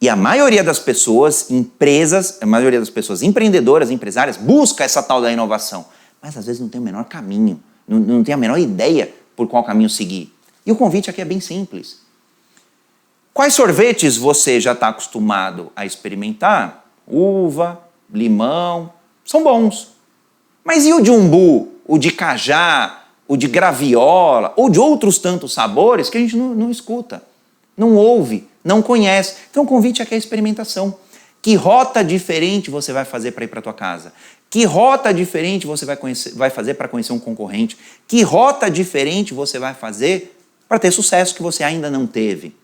E a maioria das pessoas, empresas, a maioria das pessoas empreendedoras, empresárias, busca essa tal da inovação. Mas às vezes não tem o menor caminho, não tem a menor ideia por qual caminho seguir. E o convite aqui é bem simples. Quais sorvetes você já está acostumado a experimentar? Uva, limão, são bons. Mas e o de umbu, o de cajá, o de graviola, ou de outros tantos sabores que a gente não escuta, não ouve, não conhece? Então o convite aqui é a experimentação. Que rota diferente você vai fazer para ir para a tua casa? Que rota diferente você vai fazer para conhecer um concorrente? Que rota diferente você vai fazer para ter sucesso que você ainda não teve?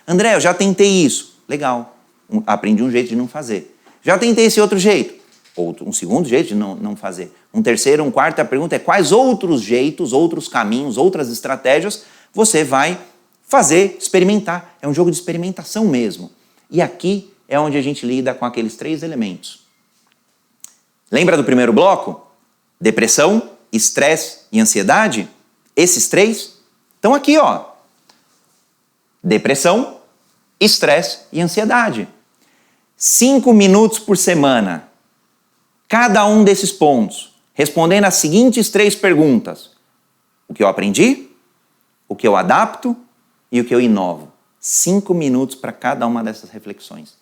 André, eu já tentei isso. Legal. Aprendi um jeito de não fazer. Já tentei esse outro jeito. Um segundo jeito de não fazer. Um terceiro, um quarto. A pergunta é quais outros jeitos, outros caminhos, outras estratégias você vai fazer, experimentar. É um jogo de experimentação mesmo. E aqui é onde a gente lida com aqueles 3 elementos. Lembra do primeiro bloco? Depressão, estresse e ansiedade? Esses 3 estão aqui, ó. Depressão, estresse e ansiedade. 5 minutos por semana. Cada um desses pontos, respondendo as seguintes 3 perguntas. O que eu aprendi? O que eu adapto? E o que eu inovo? 5 minutos para cada uma dessas reflexões.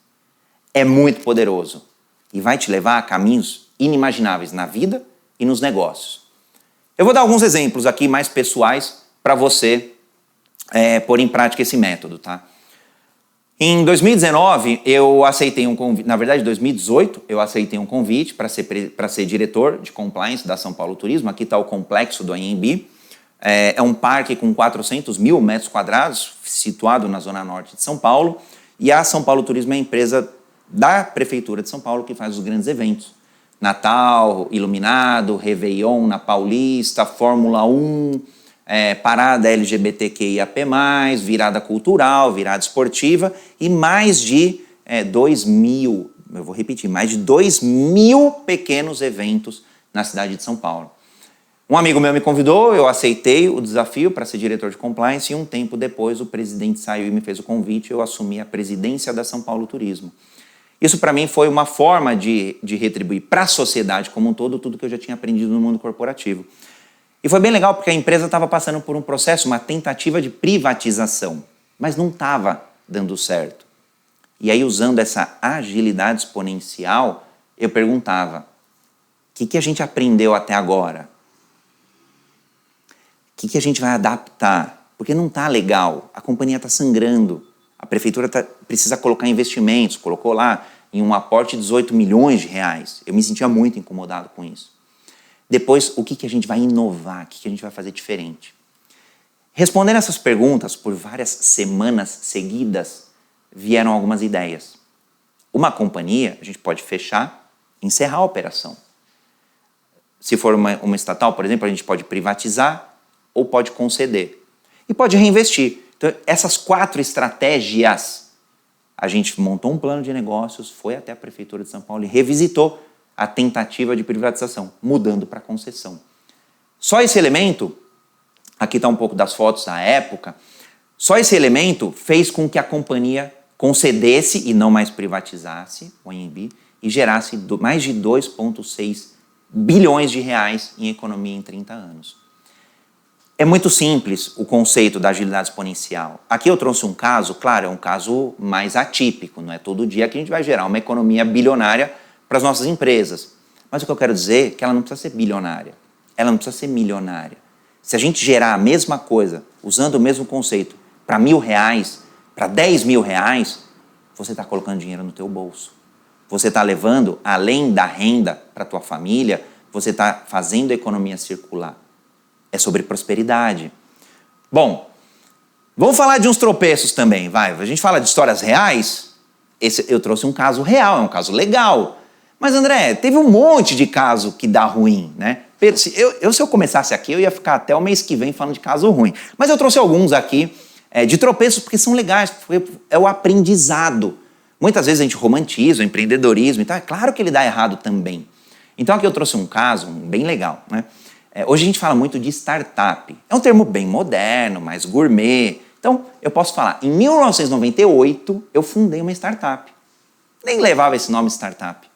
É muito poderoso e vai te levar a caminhos inimagináveis na vida e nos negócios. Eu vou dar alguns exemplos aqui mais pessoais para você pôr em prática esse método, tá? Em 2019, eu aceitei um convite, na verdade, em 2018, eu aceitei um convite para ser diretor de compliance da São Paulo Turismo. Aqui está o complexo do AMB. É um parque com 400 mil metros quadrados, situado na zona norte de São Paulo. E a São Paulo Turismo é a empresa da Prefeitura de São Paulo que faz os grandes eventos. Natal, Iluminado, Réveillon na Paulista, Fórmula 1, parada LGBTQIAP+, virada cultural, virada esportiva e mais de 2.000, eu vou repetir, mais de 2.000 pequenos eventos na cidade de São Paulo. Um amigo meu me convidou, eu aceitei o desafio para ser diretor de compliance e um tempo depois o presidente saiu e me fez o convite e eu assumi a presidência da São Paulo Turismo. Isso para mim foi uma forma de retribuir para a sociedade como um todo tudo que eu já tinha aprendido no mundo corporativo. E foi bem legal porque a empresa estava passando por um processo, uma tentativa de privatização, mas não estava dando certo. E aí, usando essa agilidade exponencial, eu perguntava, o que a gente aprendeu até agora? O que a gente vai adaptar? Porque não está legal, a companhia está sangrando, a prefeitura precisa colocar investimentos, colocou lá em um aporte de 18 milhões de reais. Eu me sentia muito incomodado com isso. Depois, o que a gente vai inovar? O que a gente vai fazer diferente? Respondendo essas perguntas por várias semanas seguidas, vieram algumas ideias. Uma companhia, a gente pode fechar, encerrar a operação. Se for uma estatal, por exemplo, a gente pode privatizar ou pode conceder. E pode reinvestir. Então, essas 4 estratégias, a gente montou um plano de negócios, foi até a Prefeitura de São Paulo e revisitou a tentativa de privatização, mudando para concessão. Só esse elemento, aqui está um pouco das fotos da época, só esse elemento fez com que a companhia concedesse e não mais privatizasse o ANB e gerasse mais de 2,6 bilhões de reais em economia em 30 anos. É muito simples o conceito da agilidade exponencial. Aqui eu trouxe um caso, claro, é um caso mais atípico, não é todo dia que a gente vai gerar uma economia bilionária para as nossas empresas. Mas o que eu quero dizer é que ela não precisa ser bilionária, ela não precisa ser milionária. Se a gente gerar a mesma coisa, usando o mesmo conceito, para R$1.000, para R$10.000, você está colocando dinheiro no teu bolso. Você está levando, além da renda para a tua família, você está fazendo a economia circular. É sobre prosperidade. Bom, vamos falar de uns tropeços também, vai. A gente fala de histórias reais. Eu trouxe um caso real, é um caso legal. Mas, André, teve um monte de caso que dá ruim, né? Se eu começasse aqui, eu ia ficar até o mês que vem falando de caso ruim. Mas eu trouxe alguns aqui de tropeços porque são legais, é o aprendizado. Muitas vezes a gente romantiza o empreendedorismo, então é claro que ele dá errado também. Então aqui eu trouxe um caso bem legal, né? Hoje a gente fala muito de startup. É um termo bem moderno, mais gourmet. Então, eu posso falar, em 1998, eu fundei uma startup. Nem levava esse nome startup.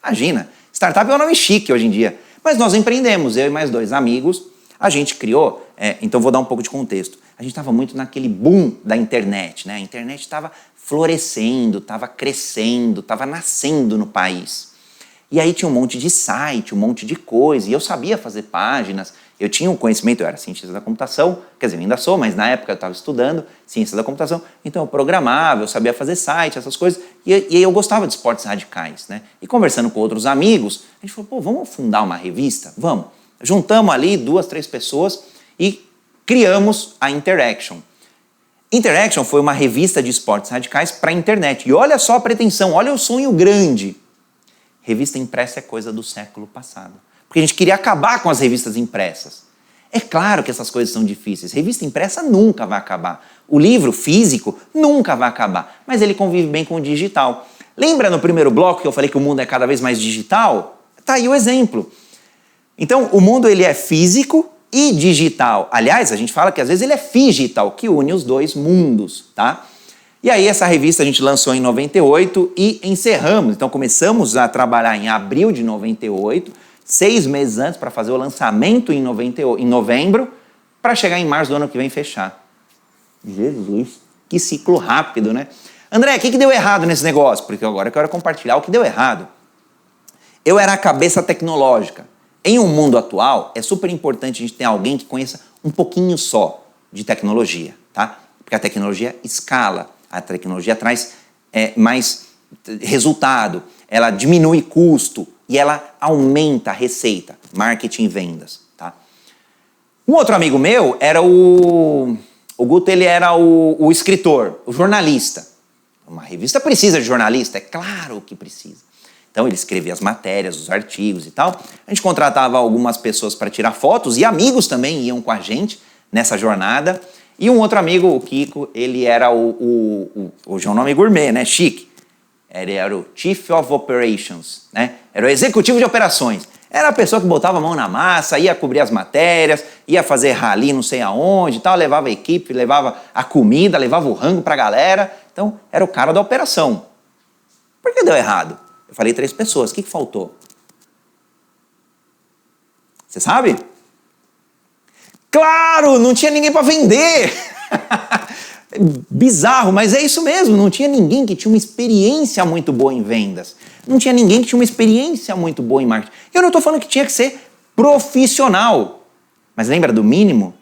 Imagina, startup é um nome chique hoje em dia. Mas nós empreendemos, eu e mais 2 amigos, a gente criou, então vou dar um pouco de contexto. A gente estava muito naquele boom da internet, né? A internet estava florescendo, estava crescendo, estava nascendo no país. E aí tinha um monte de site, um monte de coisa, e eu sabia fazer páginas, eu tinha um conhecimento, eu era cientista da computação, quer dizer, eu ainda sou, mas na época eu estava estudando ciência da computação, então eu programava, eu sabia fazer site, essas coisas, e eu gostava de esportes radicais, né? E conversando com outros amigos, a gente falou, pô, vamos fundar uma revista? Vamos. Juntamos ali 2, 3 pessoas e criamos a Interaction. Interaction foi uma revista de esportes radicais para a internet, e olha só a pretensão, olha o sonho grande. Revista impressa é coisa do século passado. Porque a gente queria acabar com as revistas impressas. É claro que essas coisas são difíceis. Revista impressa nunca vai acabar. O livro físico nunca vai acabar. Mas ele convive bem com o digital. Lembra no primeiro bloco que eu falei que o mundo é cada vez mais digital? Tá aí o exemplo. Então, o mundo ele é físico e digital. Aliás, a gente fala que às vezes ele é figital, que une os 2 mundos, tá? E aí essa revista a gente lançou em 98 e encerramos. Então começamos a trabalhar em abril de 98, 6 meses antes para fazer o lançamento em novembro, para chegar em março do ano que vem fechar. Jesus, que ciclo rápido, né? André, o que deu errado nesse negócio? Porque agora eu quero compartilhar o que deu errado. Eu era a cabeça tecnológica. Em um mundo atual, é super importante a gente ter alguém que conheça um pouquinho só de tecnologia, tá? Porque a tecnologia escala. A tecnologia traz mais resultado, ela diminui custo e ela aumenta a receita, marketing e vendas. Tá? Um outro amigo meu era o Guto, ele era o escritor, o jornalista. Uma revista precisa de jornalista? É claro que precisa. Então ele escrevia as matérias, os artigos e tal. A gente contratava algumas pessoas para tirar fotos e amigos também iam com a gente nessa jornada. E um outro amigo, o Kiko, ele era hoje é um nome gourmet, né? Chique. Ele era o Chief of Operations, né? Era o executivo de operações. Era a pessoa que botava a mão na massa, ia cobrir as matérias, ia fazer rally não sei aonde e tal, levava a equipe, levava a comida, levava o rango pra galera. Então, era o cara da operação. Por que deu errado? Eu falei 3 pessoas. O que faltou? Você sabe? Claro, não tinha ninguém para vender. Bizarro, mas é isso mesmo. Não tinha ninguém que tinha uma experiência muito boa em vendas. Não tinha ninguém que tinha uma experiência muito boa em marketing. Eu não estou falando que tinha que ser profissional. Mas lembra do mínimo?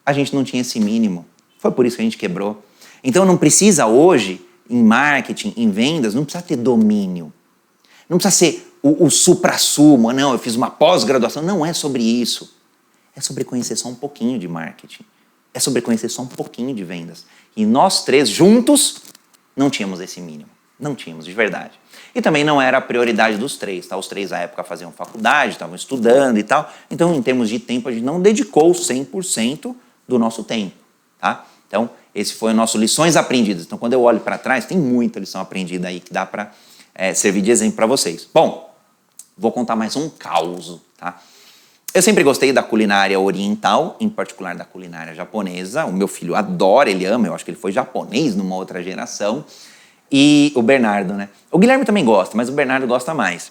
A gente não tinha esse mínimo. Foi por isso que a gente quebrou. Então não precisa hoje, em marketing, em vendas, não precisa ter domínio. Não precisa ser o supra-sumo. Não, eu fiz uma pós-graduação. Não é sobre isso. É sobre conhecer só um pouquinho de marketing. É sobre conhecer só um pouquinho de vendas. E nós 3 juntos não tínhamos esse mínimo. Não tínhamos, de verdade. E também não era a prioridade dos 3, tá? Os 3 à época faziam faculdade, estavam estudando e tal. Então, em termos de tempo, a gente não dedicou 100% do nosso tempo, tá? Então, esse foi o nosso lições aprendidas. Então, quando eu olho para trás, tem muita lição aprendida aí que dá para servir de exemplo para vocês. Bom, vou contar mais um caos, tá? Eu sempre gostei da culinária oriental, em particular da culinária japonesa. O meu filho adora, ele ama, eu acho que ele foi japonês numa outra geração. E o Bernardo, né? O Guilherme também gosta, mas o Bernardo gosta mais.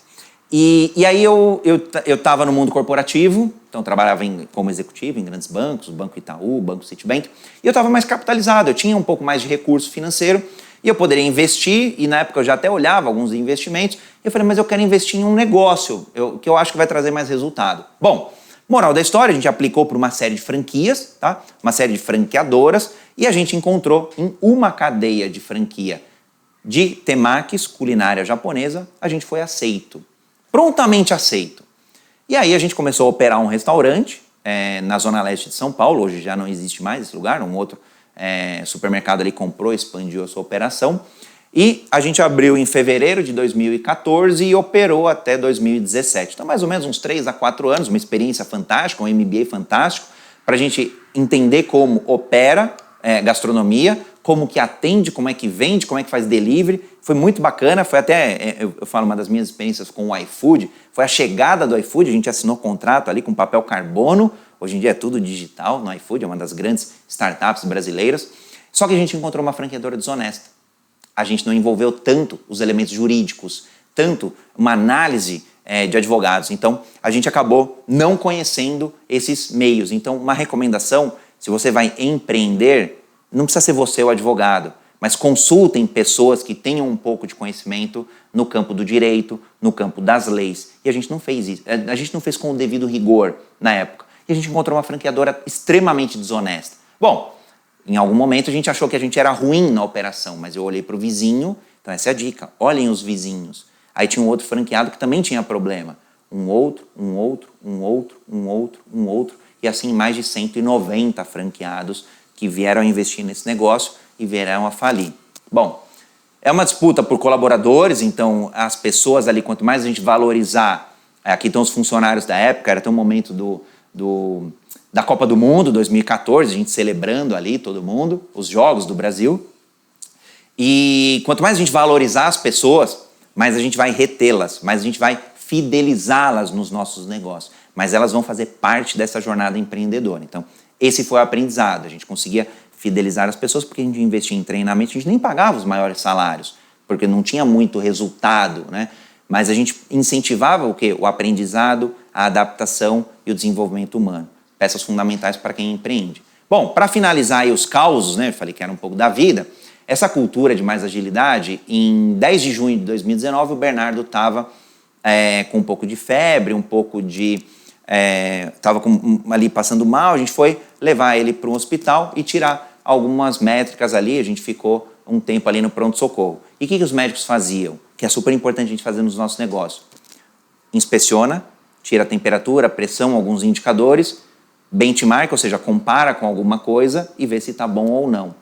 E aí eu estava no mundo corporativo, então trabalhava como executivo em grandes bancos, o Banco Itaú, o Banco Citibank, e eu estava mais capitalizado, eu tinha um pouco mais de recurso financeiro, e eu poderia investir, e na época eu já até olhava alguns investimentos, e eu falei, mas eu quero investir em um negócio, que eu acho que vai trazer mais resultado. Bom, moral da história, a gente aplicou para uma série de franquias, tá? Uma série de franqueadoras, e a gente encontrou em uma cadeia de franquia de temakis, culinária japonesa, a gente foi aceito. Prontamente aceito. E aí a gente começou a operar um restaurante na Zona Leste de São Paulo, hoje já não existe mais esse lugar, um outro supermercado ali comprou, expandiu a sua operação, e a gente abriu em fevereiro de 2014 e operou até 2017. Então mais ou menos uns 3 a 4 anos, uma experiência fantástica, um MBA fantástico, para a gente entender como opera gastronomia, como que atende, como é que vende, como é que faz delivery. Foi muito bacana, foi até, eu falo, uma das minhas experiências com o iFood, foi a chegada do iFood, a gente assinou contrato ali com papel carbono, hoje em dia é tudo digital no iFood, é uma das grandes startups brasileiras, só que a gente encontrou uma franqueadora desonesta. A gente não envolveu tanto os elementos jurídicos, tanto uma análise de advogados, então a gente acabou não conhecendo esses meios. Então uma recomendação, se você vai empreender, não precisa ser você o advogado, mas consultem pessoas que tenham um pouco de conhecimento no campo do direito, no campo das leis. E a gente não fez isso. A gente não fez com o devido rigor na época. E a gente encontrou uma franqueadora extremamente desonesta. Bom, em algum momento a gente achou que a gente era ruim na operação, mas eu olhei para o vizinho, então essa é a dica, olhem os vizinhos. Aí tinha um outro franqueado que também tinha problema. Um outro, e assim mais de 190 franqueados que vieram a investir nesse negócio e vieram a falir. Bom, é uma disputa por colaboradores, então as pessoas ali, quanto mais a gente valorizar, aqui estão os funcionários da época, era até um momento da Copa do Mundo, 2014, a gente celebrando ali todo mundo, os Jogos do Brasil, e quanto mais a gente valorizar as pessoas, mais a gente vai retê-las, mais a gente vai fidelizá-las nos nossos negócios, mas elas vão fazer parte dessa jornada empreendedora. Então, esse foi o aprendizado, a gente conseguia fidelizar as pessoas porque a gente investia em treinamento, a gente nem pagava os maiores salários, porque não tinha muito resultado, né? Mas a gente incentivava o quê? O aprendizado, a adaptação e o desenvolvimento humano. Peças fundamentais para quem empreende. Bom, para finalizar aí os causos, né? Eu falei que era um pouco da vida, essa cultura de mais agilidade, em 10 de junho de 2019, o Bernardo estava com um pouco de febre, um pouco de... estava ali passando mal, a gente foi levar ele para um hospital e tirar algumas métricas ali, a gente ficou um tempo ali no pronto-socorro. E o que os médicos faziam? Que é super importante a gente fazer nos nossos negócios. Inspeciona, tira a temperatura, a pressão, alguns indicadores, benchmark, ou seja, compara com alguma coisa e vê se está bom ou não.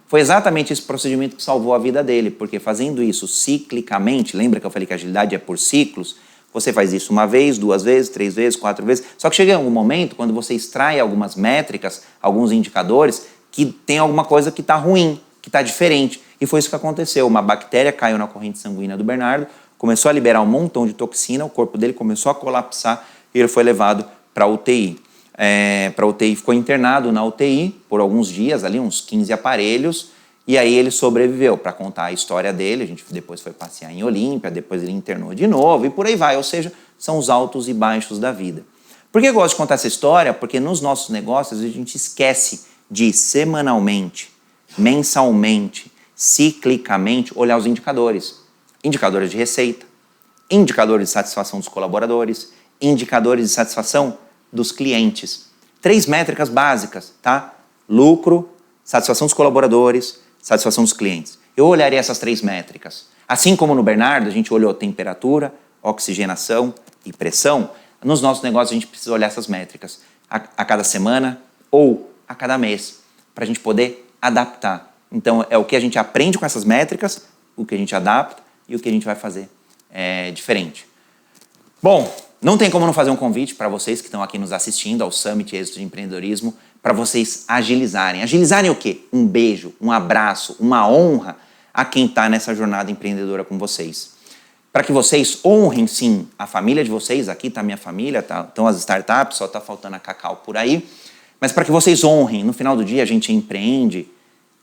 Foi exatamente esse procedimento que salvou a vida dele, porque fazendo isso ciclicamente, lembra que eu falei que a agilidade é por ciclos? Você faz isso 1 vez, 2 vezes, 3 vezes, 4 vezes. Só que chega em algum momento, quando você extrai algumas métricas, alguns indicadores, que tem alguma coisa que está ruim, que está diferente. E foi isso que aconteceu. Uma bactéria caiu na corrente sanguínea do Bernardo, começou a liberar um montão de toxina, o corpo dele começou a colapsar e ele foi levado para a UTI. Para a UTI, ficou internado na UTI por alguns dias, ali uns 15 aparelhos, e aí ele sobreviveu. Para contar a história dele, a gente depois foi passear em Olímpia, depois ele internou de novo e por aí vai, ou seja, são os altos e baixos da vida. Por que eu gosto de contar essa história? Porque nos nossos negócios a gente esquece de semanalmente, mensalmente, ciclicamente olhar os indicadores. Indicadores de receita, indicadores de satisfação dos colaboradores, indicadores de satisfação dos clientes. 3 métricas básicas, tá? Lucro, satisfação dos colaboradores, satisfação dos clientes. Eu olharia essas 3 métricas. Assim como no Bernardo, a gente olhou temperatura, oxigenação e pressão, nos nossos negócios a gente precisa olhar essas métricas a cada semana ou a cada mês, para a gente poder adaptar. Então, é o que a gente aprende com essas métricas, o que a gente adapta e o que a gente vai fazer diferente. Bom, não tem como não fazer um convite para vocês que estão aqui nos assistindo ao Summit Êxito de Empreendedorismo, para vocês agilizarem. Agilizarem o quê? Um beijo, um abraço, uma honra a quem está nessa jornada empreendedora com vocês. Para que vocês honrem, sim, a família de vocês, aqui está a minha família, estão as startups, só está faltando a Cacau por aí, mas para que vocês honrem, no final do dia a gente empreende,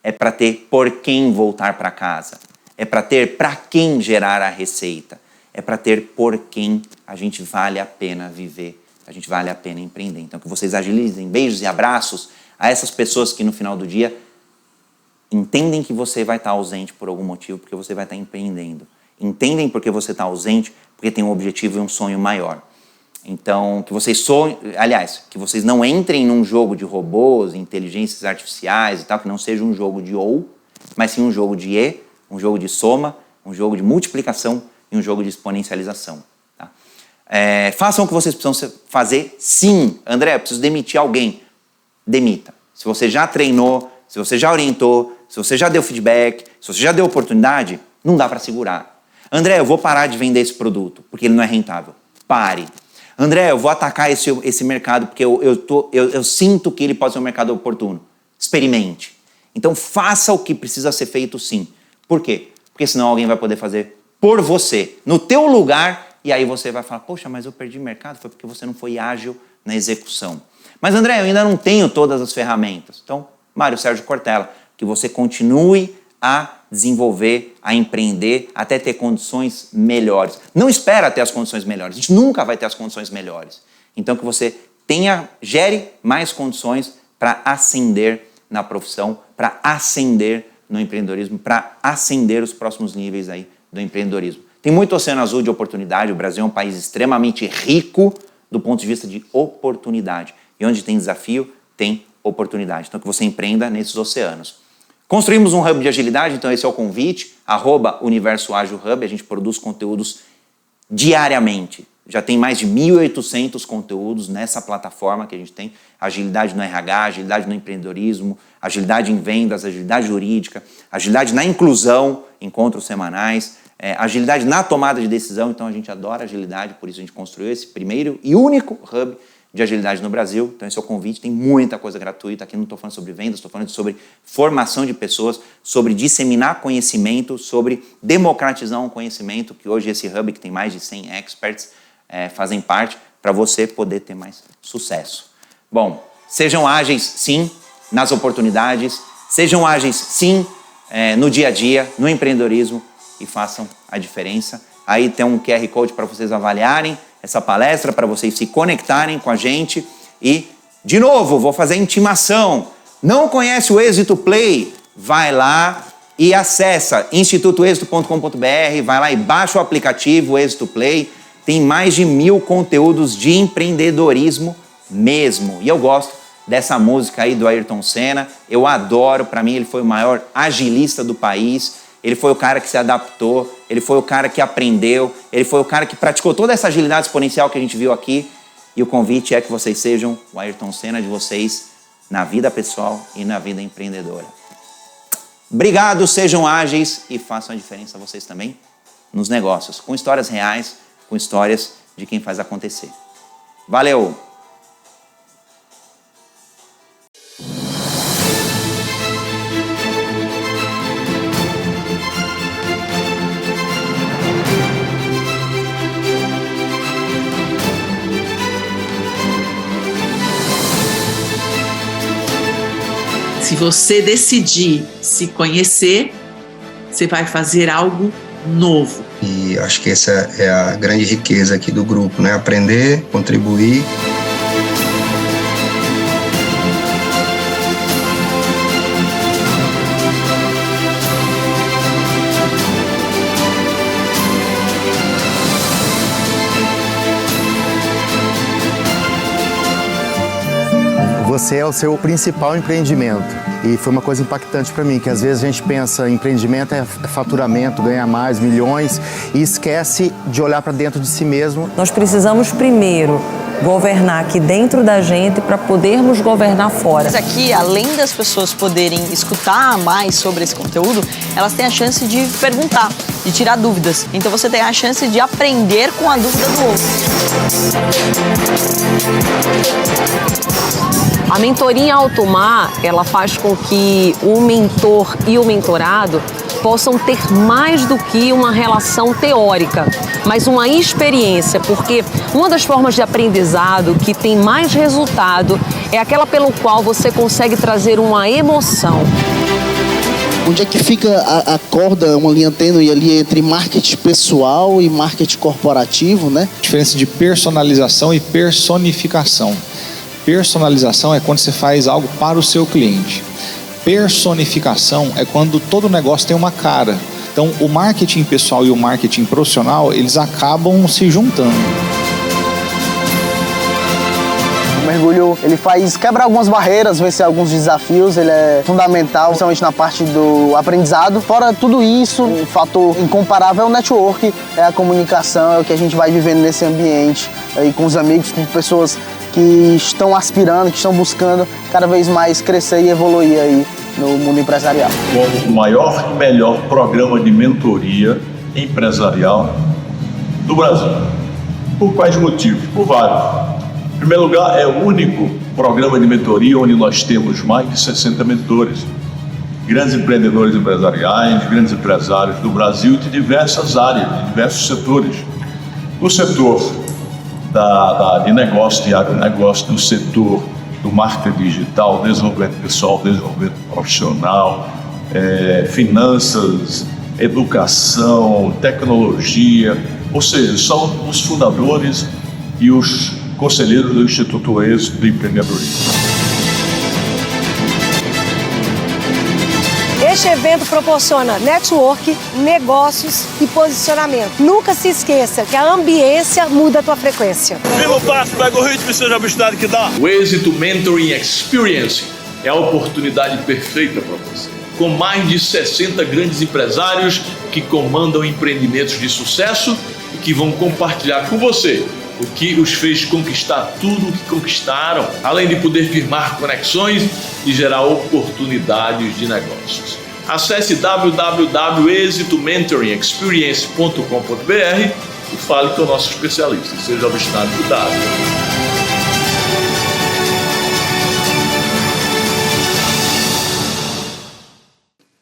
é para ter por quem voltar para casa, é para ter para quem gerar a receita, é para ter por quem a gente vale a pena viver, a gente vale a pena empreender. Então que vocês agilizem, beijos e abraços a essas pessoas que no final do dia entendem que você vai estar ausente por algum motivo, porque você vai estar empreendendo. Entendem porque você está ausente, porque tem um objetivo e um sonho maior. Então, que vocês que vocês não entrem num jogo de robôs, inteligências artificiais e tal, que não seja um jogo de ou, mas sim um jogo de e, um jogo de soma, um jogo de multiplicação e um jogo de exponencialização. Tá? Façam o que vocês precisam fazer, sim. André, eu preciso demitir alguém. Demita. Se você já treinou, se você já orientou, se você já deu feedback, se você já deu oportunidade, não dá para segurar. André, eu vou parar de vender esse produto, porque ele não é rentável. Pare. André, eu vou atacar esse mercado, porque eu sinto que ele pode ser um mercado oportuno. Experimente. Então, faça o que precisa ser feito, sim. Por quê? Porque senão alguém vai poder fazer por você, no teu lugar, e aí você vai falar, poxa, mas eu perdi mercado, foi porque você não foi ágil na execução. Mas, André, eu ainda não tenho todas as ferramentas. Então, Mário Sérgio Cortella, que você continue a desenvolver, a empreender, até ter condições melhores. Não espera ter as condições melhores, a gente nunca vai ter as condições melhores. Então que você gere mais condições para ascender na profissão, para ascender no empreendedorismo, para ascender os próximos níveis aí do empreendedorismo. Tem muito oceano azul de oportunidade, o Brasil é um país extremamente rico do ponto de vista de oportunidade. E onde tem desafio, tem oportunidade. Então que você empreenda nesses oceanos. Construímos um hub de agilidade, então esse é o convite, @Universo Ágil Hub, a gente produz conteúdos diariamente. Já tem mais de 1.800 conteúdos nessa plataforma que a gente tem, agilidade no RH, agilidade no empreendedorismo, agilidade em vendas, agilidade jurídica, agilidade na inclusão, encontros semanais, agilidade na tomada de decisão, então a gente adora agilidade, por isso a gente construiu esse primeiro e único hub de agilidade no Brasil. Então esse é o convite, tem muita coisa gratuita, aqui não estou falando sobre vendas, estou falando sobre formação de pessoas, sobre disseminar conhecimento, sobre democratizar um conhecimento, que hoje esse hub, que tem mais de 100 experts, fazem parte, para você poder ter mais sucesso. Bom, sejam ágeis sim nas oportunidades, sejam ágeis sim no dia a dia, no empreendedorismo e façam a diferença. Aí tem um QR Code para vocês avaliarem essa palestra, para vocês se conectarem com a gente. E, de novo, vou fazer a intimação. Não conhece o Êxito Play? Vai lá e acessa institutoexito.com.br, vai lá e baixa o aplicativo Êxito Play. Tem mais de 1.000 conteúdos de empreendedorismo mesmo. E eu gosto dessa música aí do Ayrton Senna. Eu adoro, para mim ele foi o maior agilista do país. Ele foi o cara que se adaptou, ele foi o cara que aprendeu, ele foi o cara que praticou toda essa agilidade exponencial que a gente viu aqui. E o convite é que vocês sejam o Ayrton Senna de vocês na vida pessoal e na vida empreendedora. Obrigado, sejam ágeis e façam a diferença vocês também nos negócios, com histórias reais, com histórias de quem faz acontecer. Valeu! Se você decidir se conhecer, você vai fazer algo novo. E acho que essa é a grande riqueza aqui do grupo, né? Aprender, contribuir. Você é o seu principal empreendimento. E foi uma coisa impactante para mim, que às vezes a gente pensa empreendimento é faturamento, ganhar mais, milhões, e esquece de olhar para dentro de si mesmo. Nós precisamos primeiro governar aqui dentro da gente para podermos governar fora. Mas aqui, além das pessoas poderem escutar mais sobre esse conteúdo, elas têm a chance de perguntar, de tirar dúvidas. Então você tem a chance de aprender com a dúvida do outro. A mentoria em alto mar, ela faz com que o mentor e o mentorado possam ter mais do que uma relação teórica, mas uma experiência, porque uma das formas de aprendizado que tem mais resultado é aquela pelo qual você consegue trazer uma emoção. Onde é que fica a corda, uma linha tênue ali entre marketing pessoal e marketing corporativo, né? Diferença de personalização e personificação. Personalização é quando você faz algo para o seu cliente. Personificação é quando todo negócio tem uma cara. Então, o marketing pessoal e o marketing profissional, eles acabam se juntando. O mergulho, ele quebra algumas barreiras, vencer alguns desafios, ele é fundamental, principalmente na parte do aprendizado. Fora tudo isso, um fator incomparável é o network, é a comunicação, é o que a gente vai vivendo nesse ambiente, aí com os amigos, com pessoas que estão aspirando, que estão buscando cada vez mais crescer e evoluir aí no mundo empresarial. Como o maior e melhor programa de mentoria empresarial do Brasil. Por quais motivos? Por vários. Em primeiro lugar, é o único programa de mentoria onde nós temos mais de 60 mentores, grandes empreendedores empresariais, grandes empresários do Brasil e de diversas áreas, de diversos setores. No setor de negócio, de agronegócio, no setor do marketing digital, desenvolvimento pessoal, desenvolvimento profissional, finanças, educação, tecnologia, ou seja, são os fundadores e os conselheiros do Instituto Êxito de Empreendedorismo. Este evento proporciona network, negócios e posicionamento. Nunca se esqueça que a ambiência muda a tua frequência. Firma o passo, pega o ritmo e seja a velocidade que dá. O Êxito Mentoring Experience é a oportunidade perfeita para você. Com mais de 60 grandes empresários que comandam empreendimentos de sucesso e que vão compartilhar com você o que os fez conquistar tudo o que conquistaram, além de poder firmar conexões e gerar oportunidades de negócios. Acesse www.exitomentoringexperience.com.br e fale com o nosso especialista. Seja obstinado e cuidado.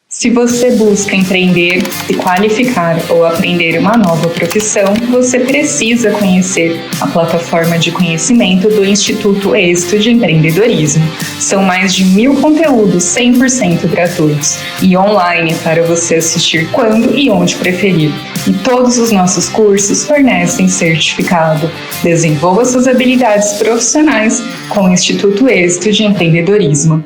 Se você busca empreender, se qualificar ou aprender uma nova profissão, você precisa conhecer a plataforma de conhecimento do Instituto Êxito de Empreendedorismo. São mais de 1000 conteúdos 100% gratuitos e online para você assistir quando e onde preferir. E todos os nossos cursos fornecem certificado. Desenvolva suas habilidades profissionais com o Instituto Êxito de Empreendedorismo.